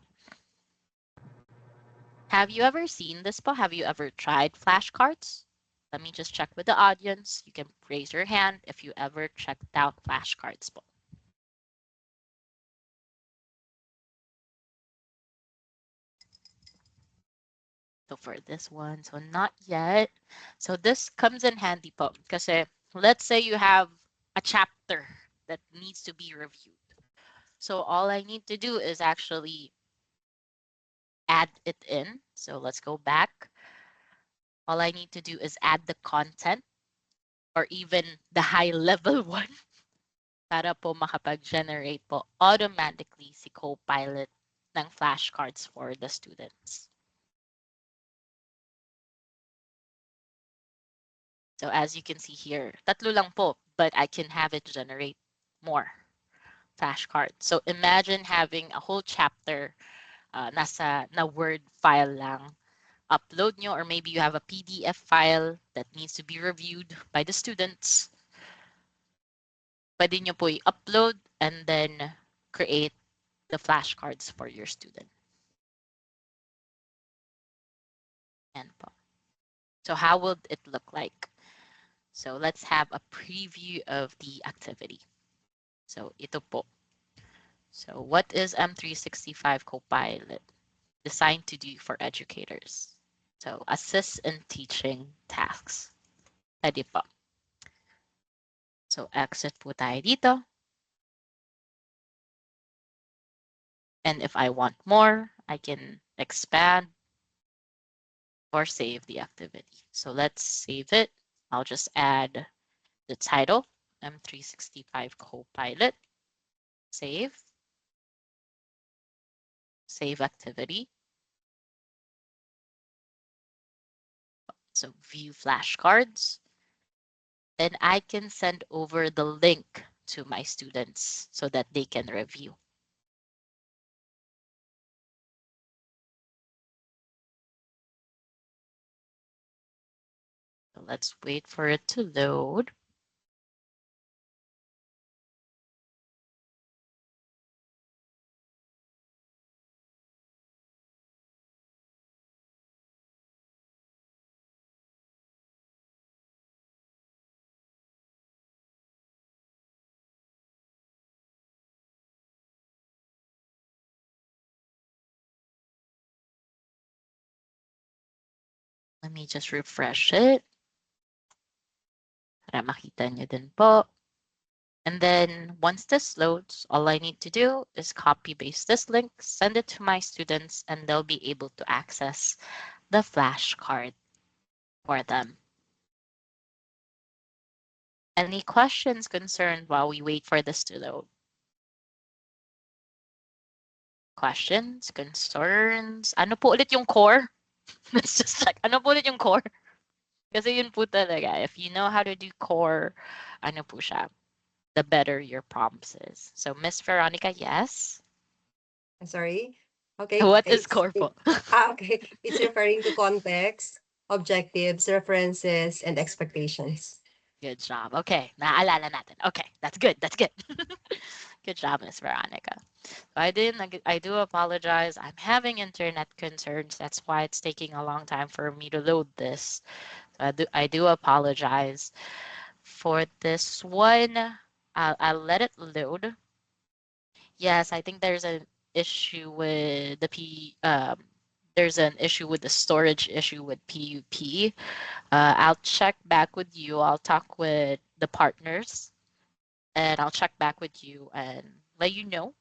Have you ever seen this po? Have you ever tried flashcards? Let me just check with the audience. You can raise your hand if you ever checked out flashcards po. So for this one, so not yet. So this comes in handy po. Kasi let's say you have a chapter that needs to be reviewed. So all I need to do is actually add it in. So let's go back. All I need to do is add the content or even the high level one para po makapag-generate po automatically si Copilot ng flashcards for the students. So as you can see here, tatlo lang po, but I can have it generate more flashcards. So imagine having a whole chapter na Word file lang. Upload nyo or maybe you have a PDF file that needs to be reviewed by the students. Pwede nyo po i-upload and then create the flashcards for your student. And po. So how will it look like? So let's have a preview of the activity. So ito po. So what is M365 Copilot designed to do for educators? So assist in teaching tasks. Pwede po. So exit po tayo dito. And if I want more, I can expand or save the activity. So let's save it. I'll just add the title, M365 Copilot, save, save activity. So view flashcards. And I can send over the link to my students so that they can review. So let's wait for it to load. Let me just refresh it para makita nyo din po. And then once this loads, all I need to do is copy paste this link, send it to my students, and they'll be able to access the flashcard for them. Any questions, concerns while we wait for this to load? Questions, concerns? Ano po ulit yung core? Let's just check. Ano po ulit yung core? Kasi yun po talaga. If you know how to do core, ano po siya, the better your prompts is. So Miss Veronica, yes? I'm sorry. Okay. What is core po? Okay. It's referring to context, objectives, references, and expectations. Good job. Okay, naalala natin. Okay, that's good. That's good. Good job, Miss Veronica. I do apologize. I'm having internet concerns. That's why it's taking a long time for me to load this. So I do apologize for this one. I'll let it load. Yes, I think there's an issue with the there's an issue with the storage issue with PUP. I'll check back with you. I'll talk with the partners and I'll check back with you and let you know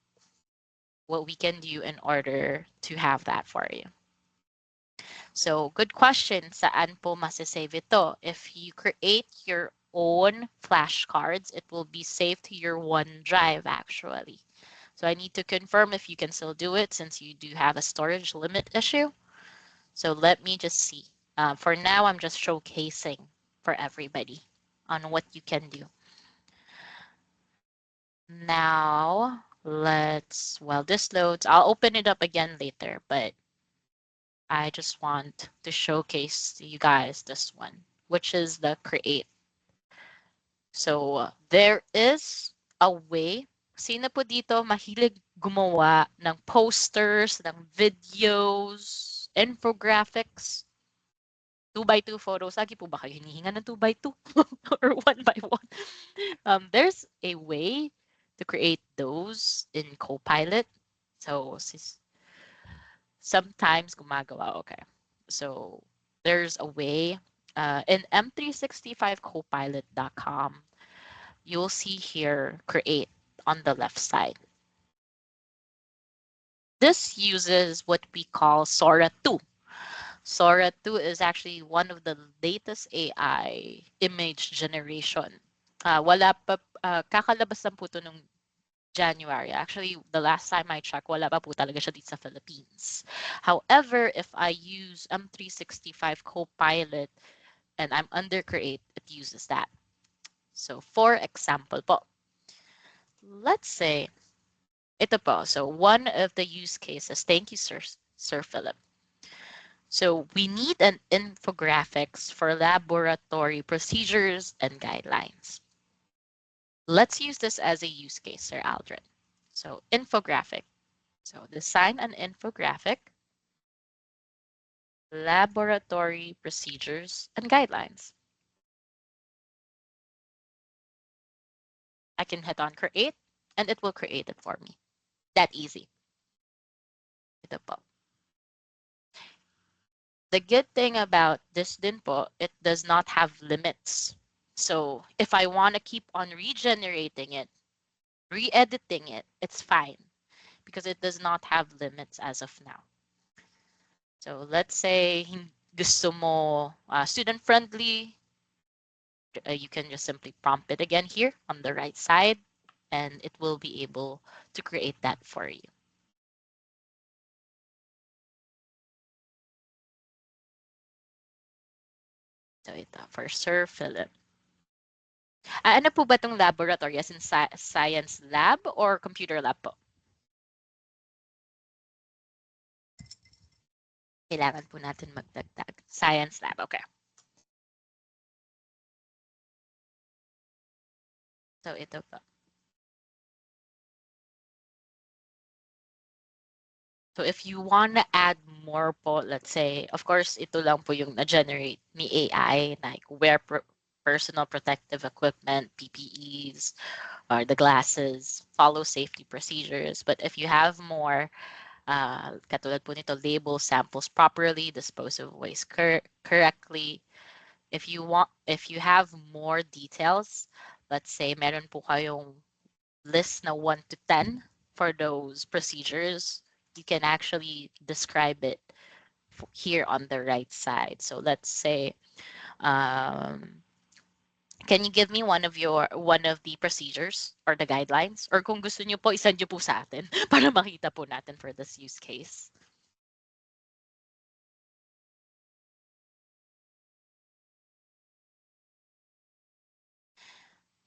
what we can do in order to have that for you. So, good question. Saan po masasave ito? If you create your own flashcards, it will be saved to your OneDrive actually. So I need to confirm if you can still do it since you do have a storage limit issue. So let me just see. For now, I'm just showcasing for everybody on what you can do. Now, while this loads, I'll open it up again later, but I just want to showcase to you guys this one, which is the create. So there is a way. Sino po dito mahilig gumawa ng posters, ng videos, infographics? 2x2 photos. Lagi po ba kayo hinihinga ng 2x2 or 1x1? There's a way to create those in Copilot. So sometimes gumagawa. Okay. So there's a way in m365copilot.com. You'll see here create on the left side. This uses what we call Sora 2. Sora 2 is actually one of the latest AI image generation. Wala pa, kakalabas lang po ito nung January. Actually, the last time I checked, wala pa po talaga siya dito sa Philippines. However, if I use M365 Copilot and I'm under Create, it uses that. So, for example po, let's say, ito po. So, one of the use cases, thank you, Sir Philip. So we need an infographics for laboratory procedures and guidelines. Let's use this as a use case, Sir Aldrin. So infographic. So design an infographic, laboratory procedures and guidelines. I can hit on create and it will create it for me. That easy. Ito po. The good thing about this din po, it does not have limits. So if I want to keep on regenerating it, re-editing it, it's fine because it does not have limits as of now. So let's say gusto mo student-friendly, you can just simply prompt it again here on the right side, and it will be able to create that for you. So ito, for Sir Philip. Ano po ba itong laboratory? As in science lab or computer lab po? Kailangan po natin magdagdag. Science lab, okay. So ito po. So if you want to add more po, let's say, of course, ito lang po yung na-generate ni AI, like wear personal protective equipment, PPEs, or the glasses, follow safety procedures. But if you have more, katulad po nito, label samples properly, dispose of waste correctly. If you have more details, let's say meron po kayong list na 1 to 10 for those procedures, you can actually describe it here on the right side. So let's say, can you give me one of the procedures or the guidelines? Or kung gusto niyo po, isend niyo po sa atin para makita po natin for this use case.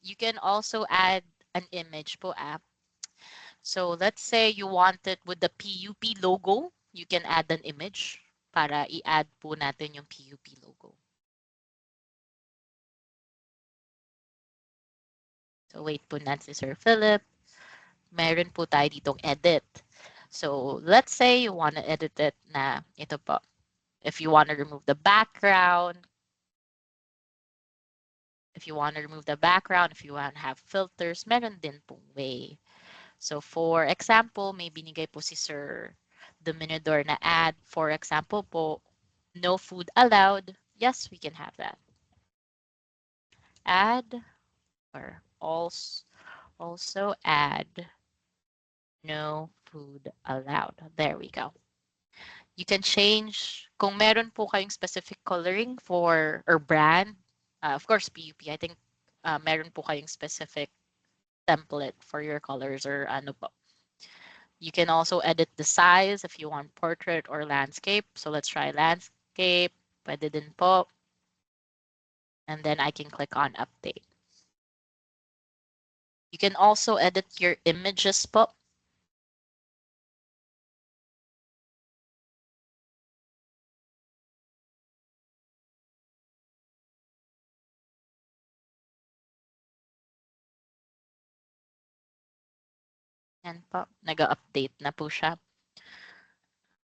You can also add an image po app. So let's say you want it with the PUP logo, you can add an image para i-add po natin yung PUP logo. So wait po natin si Sir Philip. Meron po tayo ditong edit. So let's say you want to edit it na ito po. If you want to remove the background, if you want to remove the background, if you want to have filters, meron din pong way. So for example, may binigay po si Sir Dominador na ad. For example po, no food allowed. Yes, we can have that. Add or also add no food allowed. There we go. You can change kung meron po kayong specific coloring for or brand. Of course, PUP. I think meron po kayong specific template for your colors or ano po. You can also edit the size if you want portrait or landscape. So let's try landscape. Pwede din po. And then I can click on update. You can also edit your images po. Yan po. Nag-update na po siya.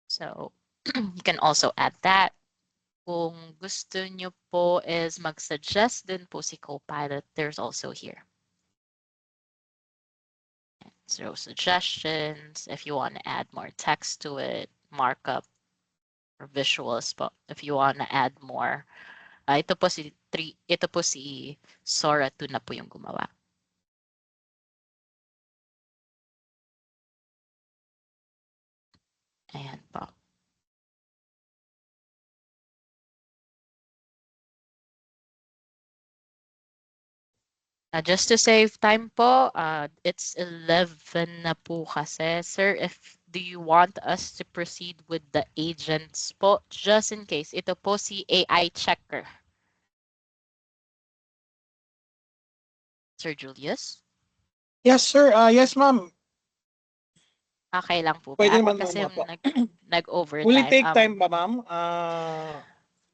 So you can also add that. Kung gusto nyo po is mag-suggest din po si Copilot, there's also here. So suggestions, if you want to add more text to it, markup, or visuals po. If you want to add more. Ito po si Sora 2 na po yung gumawa. Ayan po. Just to save time po, it's 11 na po kasi. Sir, if do you want us to proceed with the agents po? Just in case, ito po si AI checker. Sir Julius? Yes, sir. Yes, ma'am. Okay lang po Pwede ba? naman Kasi ma'am po. Will it nag-overtime. take time ba, ma'am?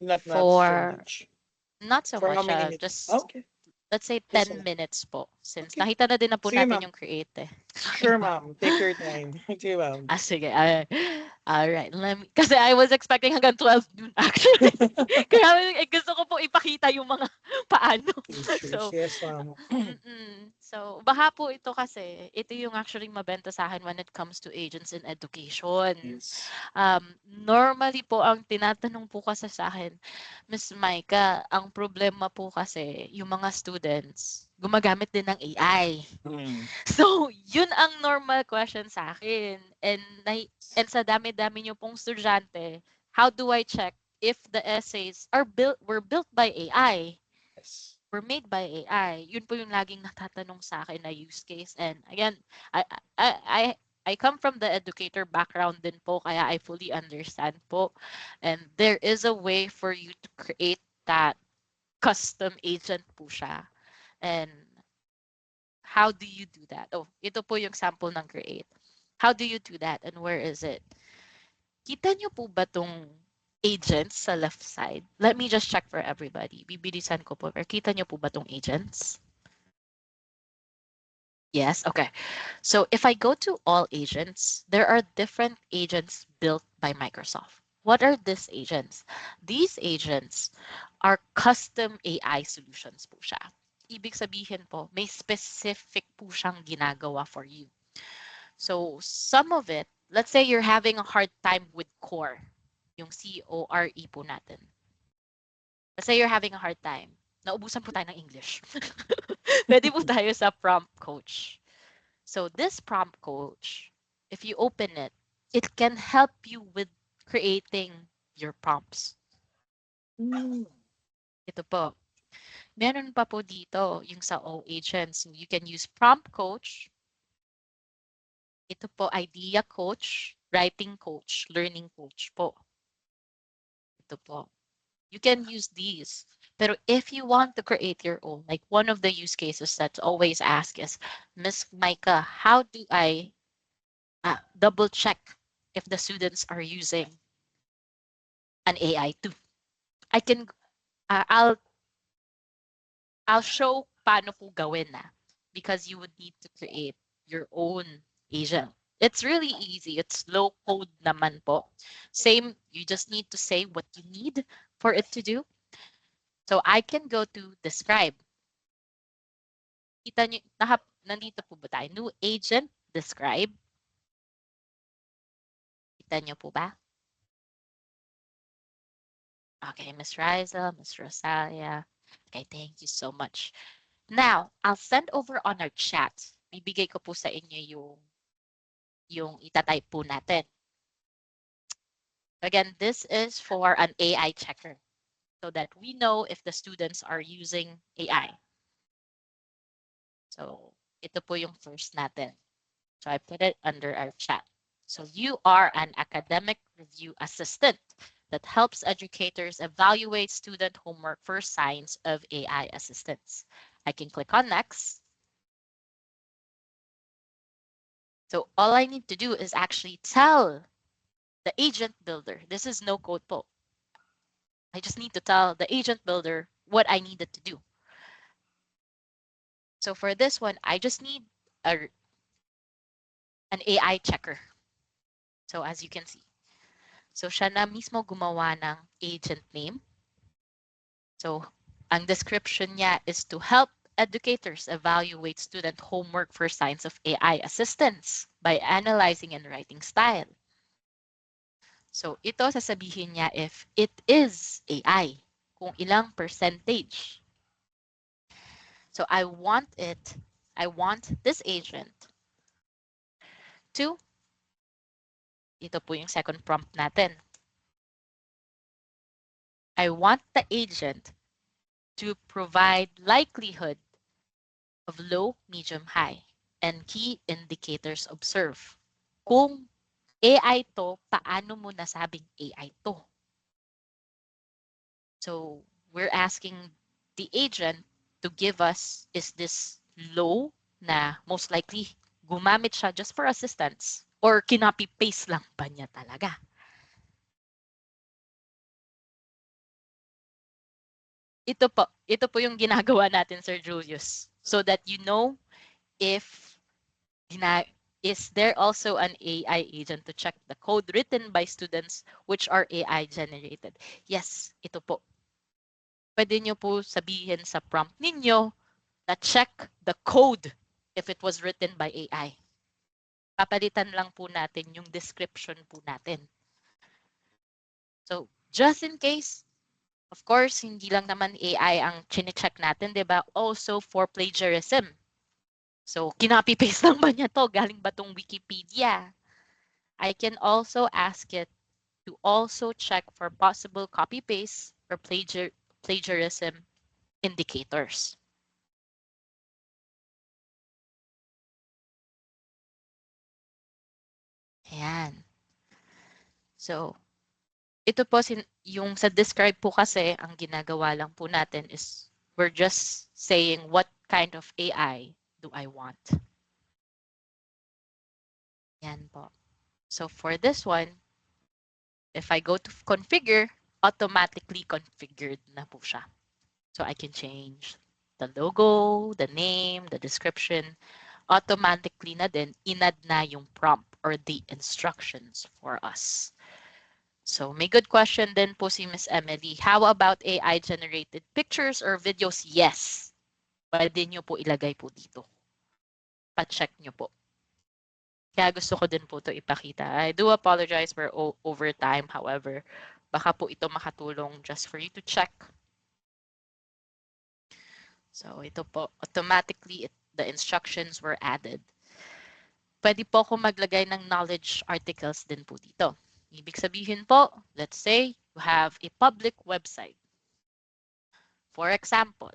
Not so For much. not so For how much, many minutes? just Okay. let's say Just 10 a minutes po. Since Okay. nakita na din na po Sige, natin ma'am. yung create eh. Sure, ma'am. Take your time. Sige, ma'am. Sige. Alright. Kasi I was expecting hanggang 12 noon actually. Kaya gusto ko po ipakita yung mga paano. Pictures. So, Yes, ma'am. So, baka po ito kasi, ito yung actually mabenta sa akin when it comes to agents in education. Yes. Normally po, ang tinatanong po kasi sa akin, Miss Maika, ang problema po kasi, yung mga students, gumagamit din ng AI. So, yun ang normal question sa akin. And sa dami-dami nyo pong estudyante, how do I check if the essays were built by AI? Yes. Were made by AI. Yun po yung laging natatanong sa akin na use case. And again, I I I I come from the educator background din po, kaya I fully understand po. And there is a way for you to create that custom agent po siya. And how do you do that? Oh, ito po yung sample ng create. How do you do that and where is it? Kita nyo po ba tong agents sa left side? Let me just check for everybody. Bibilisan ko po. Pero kita nyo po ba tong agents? Yes, okay. So if I go to all agents, there are different agents built by Microsoft. What are these agents? These agents are custom AI solutions po siya. Ibig sabihin po, may specific po siyang ginagawa for you. So some of it, let's say you're having a hard time with core, yung CORE po natin. Let's say you're having a hard time. Naubusan po tayo ng English. Pwede po tayo sa prompt coach. So this prompt coach, if you open it, it can help you with creating your prompts. Ito po. Meron pa po dito yung sa all agents. You can use prompt coach. Ito po, idea coach, writing coach, learning coach po. Ito po. You can use these. Pero if you want to create your own, like one of the use cases that's always asked is, Miss Micah, how do I double check if the students are using an AI too? I can, uh, I'll show paano po gawin na because you would need to create your own agent. It's really easy. It's low code naman po. Same, you just need to say what you need for it to do. So I can go to describe. Kita nyo, nandito po ba tayo? New agent, describe. Kita nyo po ba? Okay, Miss Riza, Miss Rosalia. Okay, thank you so much. Now, I'll send over on our chat. Bibigay ko po sa inyo yung itatype po natin. Again, this is for an AI checker so that we know if the students are using AI. So ito po yung first natin. So I put it under our chat. So you are an academic review assistant that helps educators evaluate student homework for signs of AI assistance. I can click on next. So all I need to do is actually tell the agent builder, this is no code po. I just need to tell the agent builder what I needed to do. So for this one, I just need an AI checker. So as you can see, so siya na mismo gumawa ng agent name. So ang description niya is to help educators evaluate student homework for signs of AI assistance by analyzing and writing style. So ito sasabihin niya if it is AI, kung ilang percentage. So I want this agent to, ito po yung second prompt natin. I want the agent to provide likelihood of low, medium, high, and key indicators observed. Kung AI to, paano mo nasabing AI to? So we're asking the agent to give us, is this low na most likely gumamit siya just for assistance or kinopy-paste lang ba niya talaga? Ito po yung ginagawa natin, Sir Julius, so that you know if is there also an AI agent to check the code written by students which are AI generated? Yes, ito po. Pwede nyo po sabihin sa prompt ninyo na check the code if it was written by AI. Papalitan lang po natin yung description po natin. So, just in case, of course, hindi lang naman AI ang chine-check natin, di ba? Also for plagiarism. So, kinopy-paste lang ba niya to? Galing ba tong Wikipedia? I can also ask it to also check for possible copy-paste or plagiarism indicators. Ayan. So, ito po yung sa describe po kasi ang ginagawa lang po natin is we're just saying what kind of AI do I want. Yan po. So for this one, if I go to configure, automatically configured na po siya. So I can change the logo, the name, the description. Automatically na din, inad na yung prompt or the instructions for us. So may good question din po si Miss Emily. How about AI generated pictures or videos? Yes. Pwede nyo po ilagay po dito. Pa-check nyo po. Kaya gusto ko din po ito ipakita. I do apologize for overtime. However, baka po ito makatulong just for you to check. So ito po, automatically the instructions were added. Pwede po ako maglagay ng knowledge articles din po dito. Ibig sabihin po, let's say you have a public website. For example,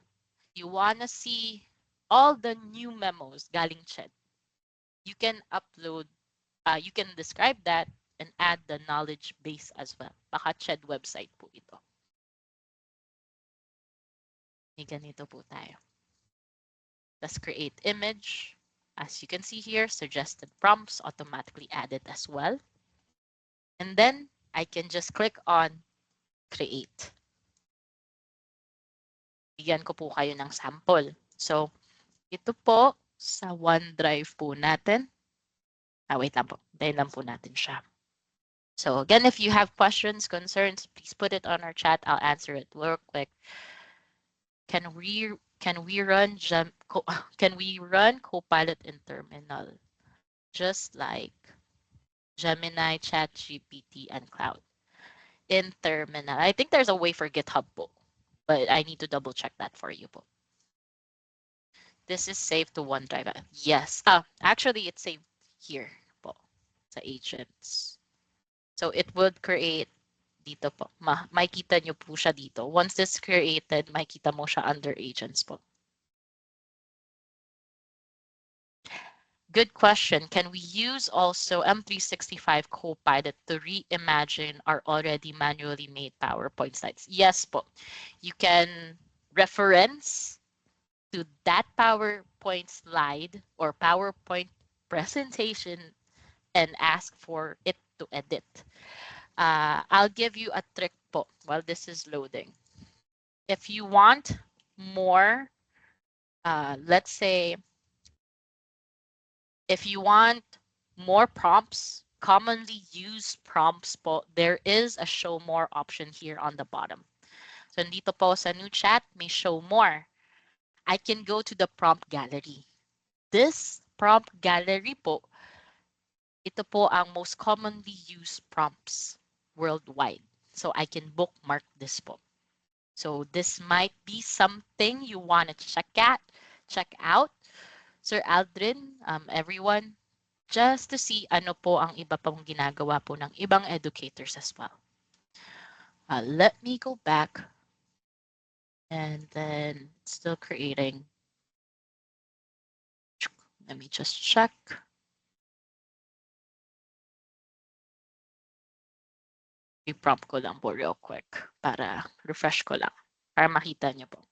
you want to see all the new memos galing CHED. You can upload, you can describe that and add the knowledge base as well. Baka CHED website po ito. May ganito po tayo. Let's create image. As you can see here, suggested prompts automatically added as well. And then I can just click on create. Bigyan ko po kayo ng sample. So, ito po sa OneDrive po natin. Wait lang po. Dahil lang po natin siya. So again, if you have questions, concerns, please put it on our chat. I'll answer it real quick. Can we run can we run Copilot in terminal? Just like Gemini, ChatGPT, and Cloud. In terminal. I think there's a way for GitHub po, but I need to double check that for you po. This is saved to OneDrive. Yes. Actually, it's saved here po sa agents. So it would create Dito po. Makikita nyo po siya dito. Once this created, makikita mo siya under agents po. Good question. Can we use also M365 Copilot to reimagine our already manually made PowerPoint slides? Yes po. You can reference to that PowerPoint slide or PowerPoint presentation and ask for it to edit. I'll give you a trick po while this is loading. If you want more, let's say, if you want more prompts, commonly used prompts po, there is a show more option here on the bottom. So dito po sa new chat, may show more. I can go to the prompt gallery. This prompt gallery po, ito po ang most commonly used prompts worldwide. So I can bookmark this po. So this might be something you want to check out. Sir Aldrin, everyone, just to see ano po ang iba pang ginagawa po ng ibang educators as well. Let me go back and then still creating. Let me just check. I-prompt ko lang po real quick para refresh ko lang para makita nyo po.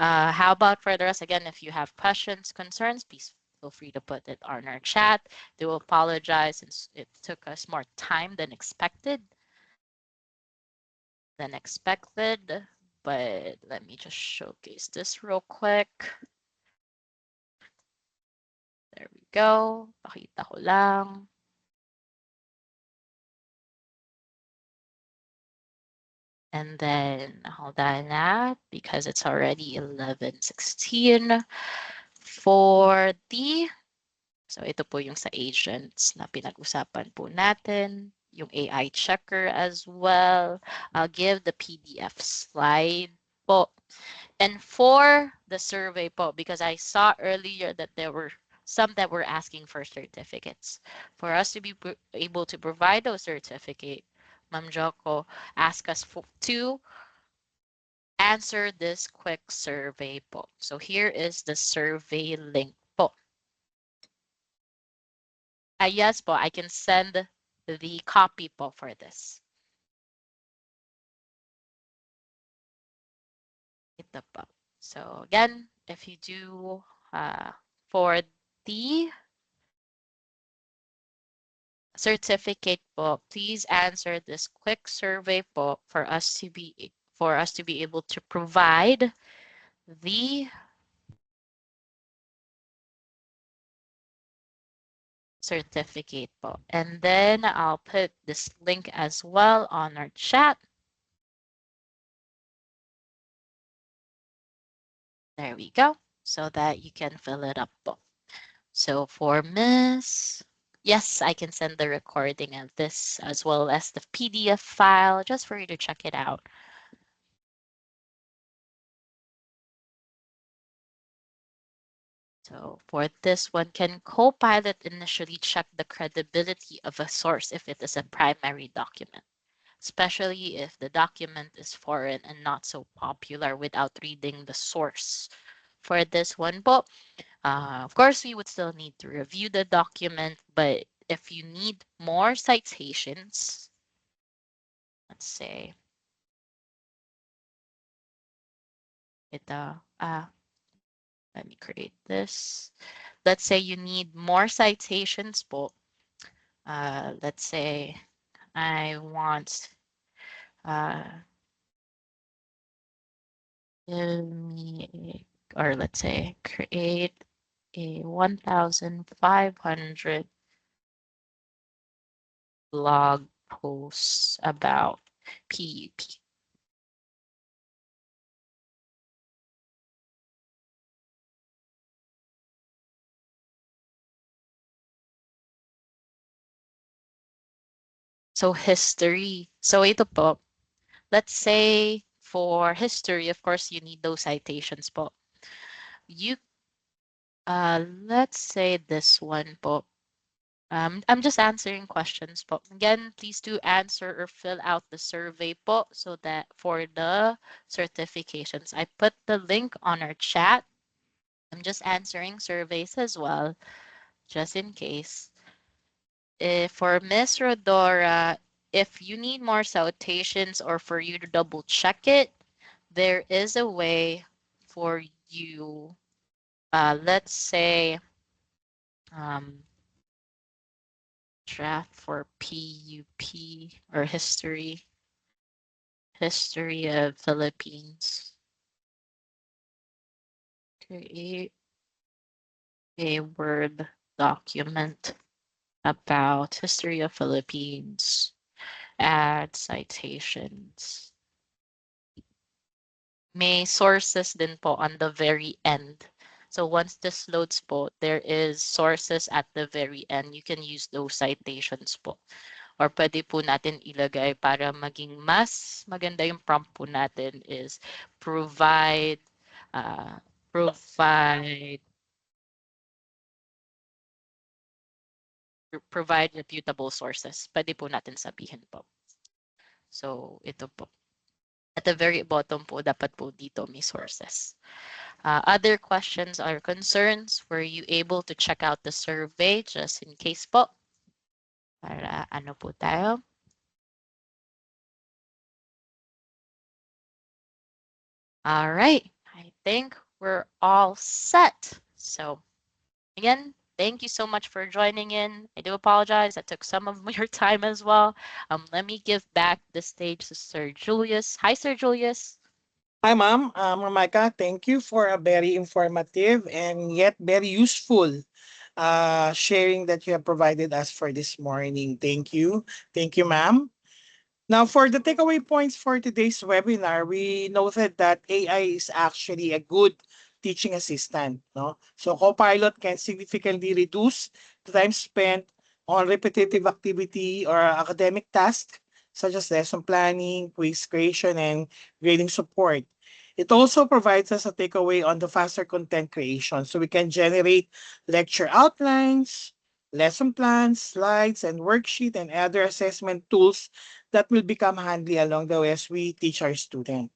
How about for the rest? Again, if you have questions, concerns, please feel free to put it on our chat. They will apologize since it took us more time than expected. But let me just showcase this real quick. There we go. Pakita ko lang. And then hold on that because it's already 11:16 for the so ito po yung sa agents na pinag-usapan po natin, yung AI checker as well. I'll give the PDF slide po. And for the survey po, because I saw earlier that there were some that were asking for certificates. For us to be able to provide those certificates, Ma'am Joko asked us to answer this quick survey po. So here is the survey link po. Yes po, I can send the copy po for this. Ito po. So again, if you do for the certificate po, please answer this quick survey po for us to be able to provide the certificate po. And then I'll put this link as well on our chat. There we go, so that you can fill it up po. So for Miss, yes, I can send the recording of this as well as the PDF file just for you to check it out. So for this one, can Copilot initially check the credibility of a source if it is a primary document, especially if the document is foreign and not so popular without reading the source? For this one, but of course, we would still need to review the document, but if you need more citations, let's say, let me create this. Let's say you need more citations, but let's say I want uh, give me or let's say create a 1,500 blog posts about PUP. So history. So ito po, let's say for history, of course, you need those citations po. You, let's say this one po. I'm just answering questions po. Again, please do answer or fill out the survey po so that for the certifications. I put the link on our chat. I'm just answering surveys as well, just in case. If for Miss Rodora, if you need more citations or for you to double check it, there is a way for you, let's say, um, draft for PUP or history of Philippines. Create a Word document about history of Philippines. Add citations. May sources din po on the very end. So once this loads po, there is sources at the very end. You can use those citations po. Or pwede po natin ilagay para maging mas maganda yung prompt po natin is provide uh, provide provide reputable sources. Pwede po natin sabihin po. So ito po. At the very bottom po, dapat po dito may sources. Other questions or concerns, were you able to check out the survey just in case po? Para ano po tayo? All right. I think we're all set. So again, thank you so much for joining in. I do apologize. I took some of your time as well. Let me give back the stage to Sir Julius. Hi, Sir Julius. Hi, ma'am. Ma'am Micah, thank you for a very informative and yet very useful sharing that you have provided us for this morning. Thank you. Thank you, ma'am. Now, for the takeaway points for today's webinar, we noted that AI is actually a good teaching assistant. No? So, Copilot can significantly reduce the time spent on repetitive activity or academic tasks such as lesson planning, quiz creation, and grading support. It also provides us a takeaway on the faster content creation. So we can generate lecture outlines, lesson plans, slides, and worksheet and other assessment tools that will become handy along the way as we teach our students.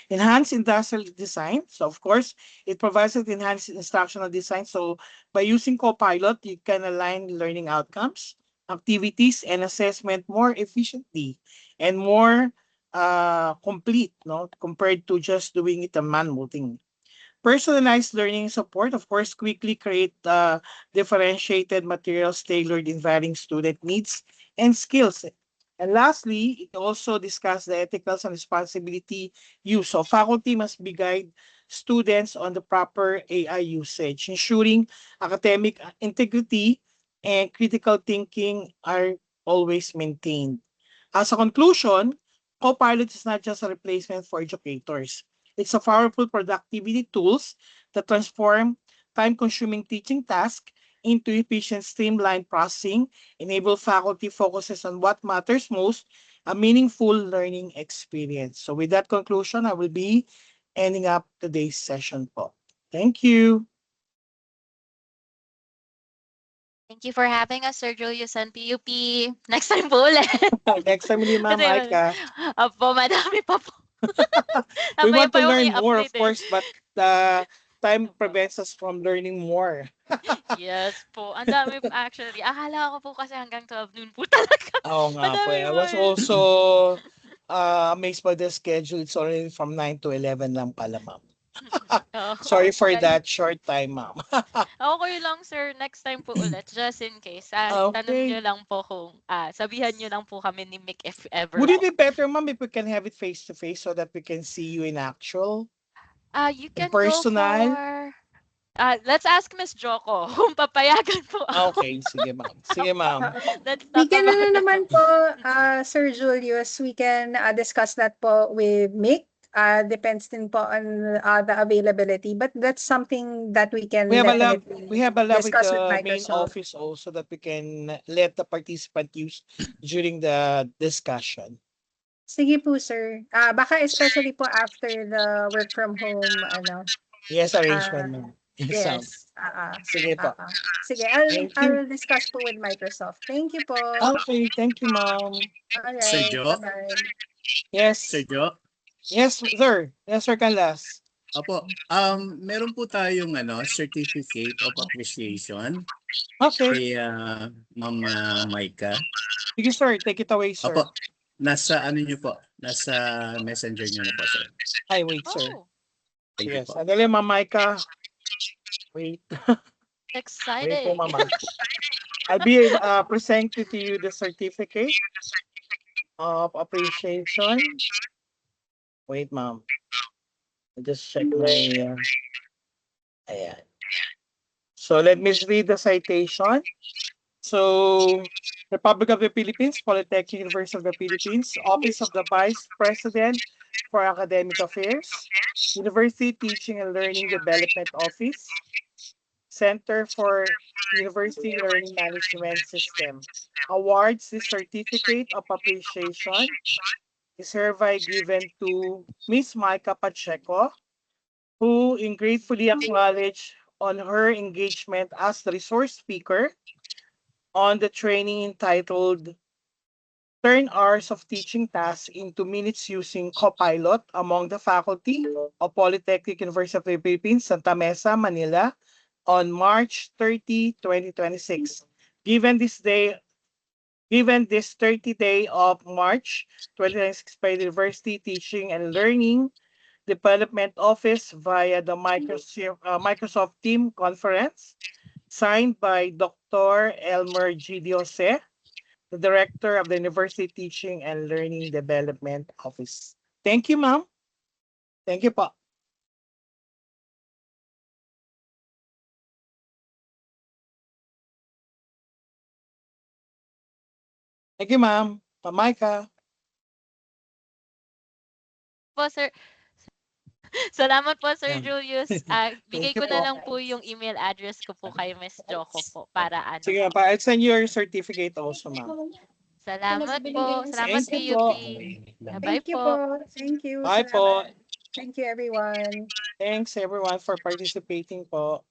Enhanced industrial design. So of course, it provides an enhanced instructional design. So by using Copilot, you can align learning outcomes, activities, and assessment more efficiently and more complete, no, compared to just doing it a manual thing. Personalized learning support, of course, quickly create differentiated materials tailored in varying student needs and skills. And lastly, it also discussed the ethical and responsibility use. So faculty must be guide students on the proper AI usage, ensuring academic integrity and critical thinking are always maintained. As a conclusion, Copilot is not just a replacement for educators. It's a powerful productivity tools that transform time-consuming teaching tasks into efficient, streamlined processing, enable faculty focuses on what matters most, a meaningful learning experience. So with that conclusion, I will be ending up today's session po. Thank you. Thank you for having us, Sir Julius and PUP. Next time po ulit. Next time ulit, Ma'am Kasi, Aika. opo, madami pa po. We Mamaya want to pa yung learn more, of i-update eh. course, but time Opo. prevents us from learning more. Yes po. Ang dami actually. Akala ko po kasi hanggang 12 noon po talaga. Oo nga po. Madami I po was eh. also amazed by the schedule. It's only from 9 to 11 lang pala, ma'am. Oo. Sorry for Kaya, that short time, ma'am. okay lang sir. Next time po ulit. Just in case. Tanong nyo Okay. lang po kung, sabihan nyo lang po kami ni Mick if ever Would it po. be better, ma'am, if we can have it face to face so that we can see you in actual, You in can go personal? for, let's ask Miss Joko kung papayagan po ako. Okay, sige, ma'am. Sige, ma'am. Let's We talk can about ano it. naman po, Sir Julius, we can discuss that po with Mick. Depends din po on the availability, but that's something that we We can have a lab. We definitely have a lab with discuss with the main Microsoft. office also that we can let the participant use during the discussion. Sige po, sir. Baka especially po after the work from home, ano, Yes, ah, arrangement, ma'am. Exam. Yes, Sige po. Sige, I'll Thank you. discuss po with Microsoft. Thank you po. Okay, thank you, ma'am. Sir Alright, Jo? bye-bye. Sir Yes. Jo? Yes, sir. Yes, sir Canlas. Opo, meron po tayong ano, Certificate of Appreciation Okay. kay Ma'am Maika. Sige, sir. Take it away, sir. Opo, nasa ano niyo po, nasa messenger niyo na po, sir. Ay, wait, sir. Oh, Thank you Yes. po. Sandali, Ma'am Micah. Wait. Wait po, exciting. Mama. I'll be presenting to you the certificate of appreciation. Wait, ma'am. I just check my... ayan. So, let me read the citation. So, Republic of the Philippines, Polytechnic University of the Philippines, Office of the Vice President for Academic Affairs, University Teaching and Learning Development Office, Center for University Learning Management System awards the Certificate of Appreciation is hereby given to Miss Micah Pacheco, who gratefully acknowledged on her engagement as the resource speaker on the training entitled Turn Hours of Teaching Tasks into Minutes Using Copilot among the faculty of Polytechnic University of the Philippines, Santa Mesa, Manila, on March 30, 2026. Given this day, given this 30th day of March 2026 by the University Teaching and Learning Development Office via the Microsoft Team Conference, signed by Dr. Elmer G. Diose, the Director of the University Teaching and Learning Development Office. Thank you, ma'am. Thank you po. Thank you, ma'am. Ma'am. Po, sir. Salamat po, Sir Yan. Julius. Bigay Thank you ko na po. lang po yung email address ko po kay Miss Joko po para ano Sige, po. pa. I'll send you your certificate also, ma'am. Salamat po. Salamat Thank you PUP. po. Bye-bye Thank you po. po. Thank you. Bye po. Salamat. Thank you, everyone. Thanks everyone for participating po.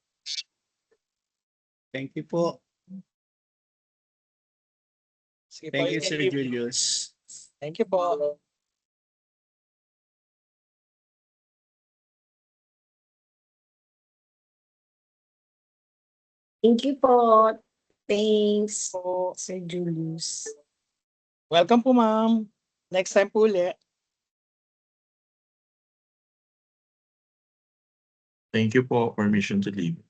Thank you po. Sige po, Thank you you, can Sir leave. Julius. Thank you po. Thank you po. Thanks, Po. Sir Julius. Welcome po, ma'am. Next time po ulit. Thank you po. Permission to leave.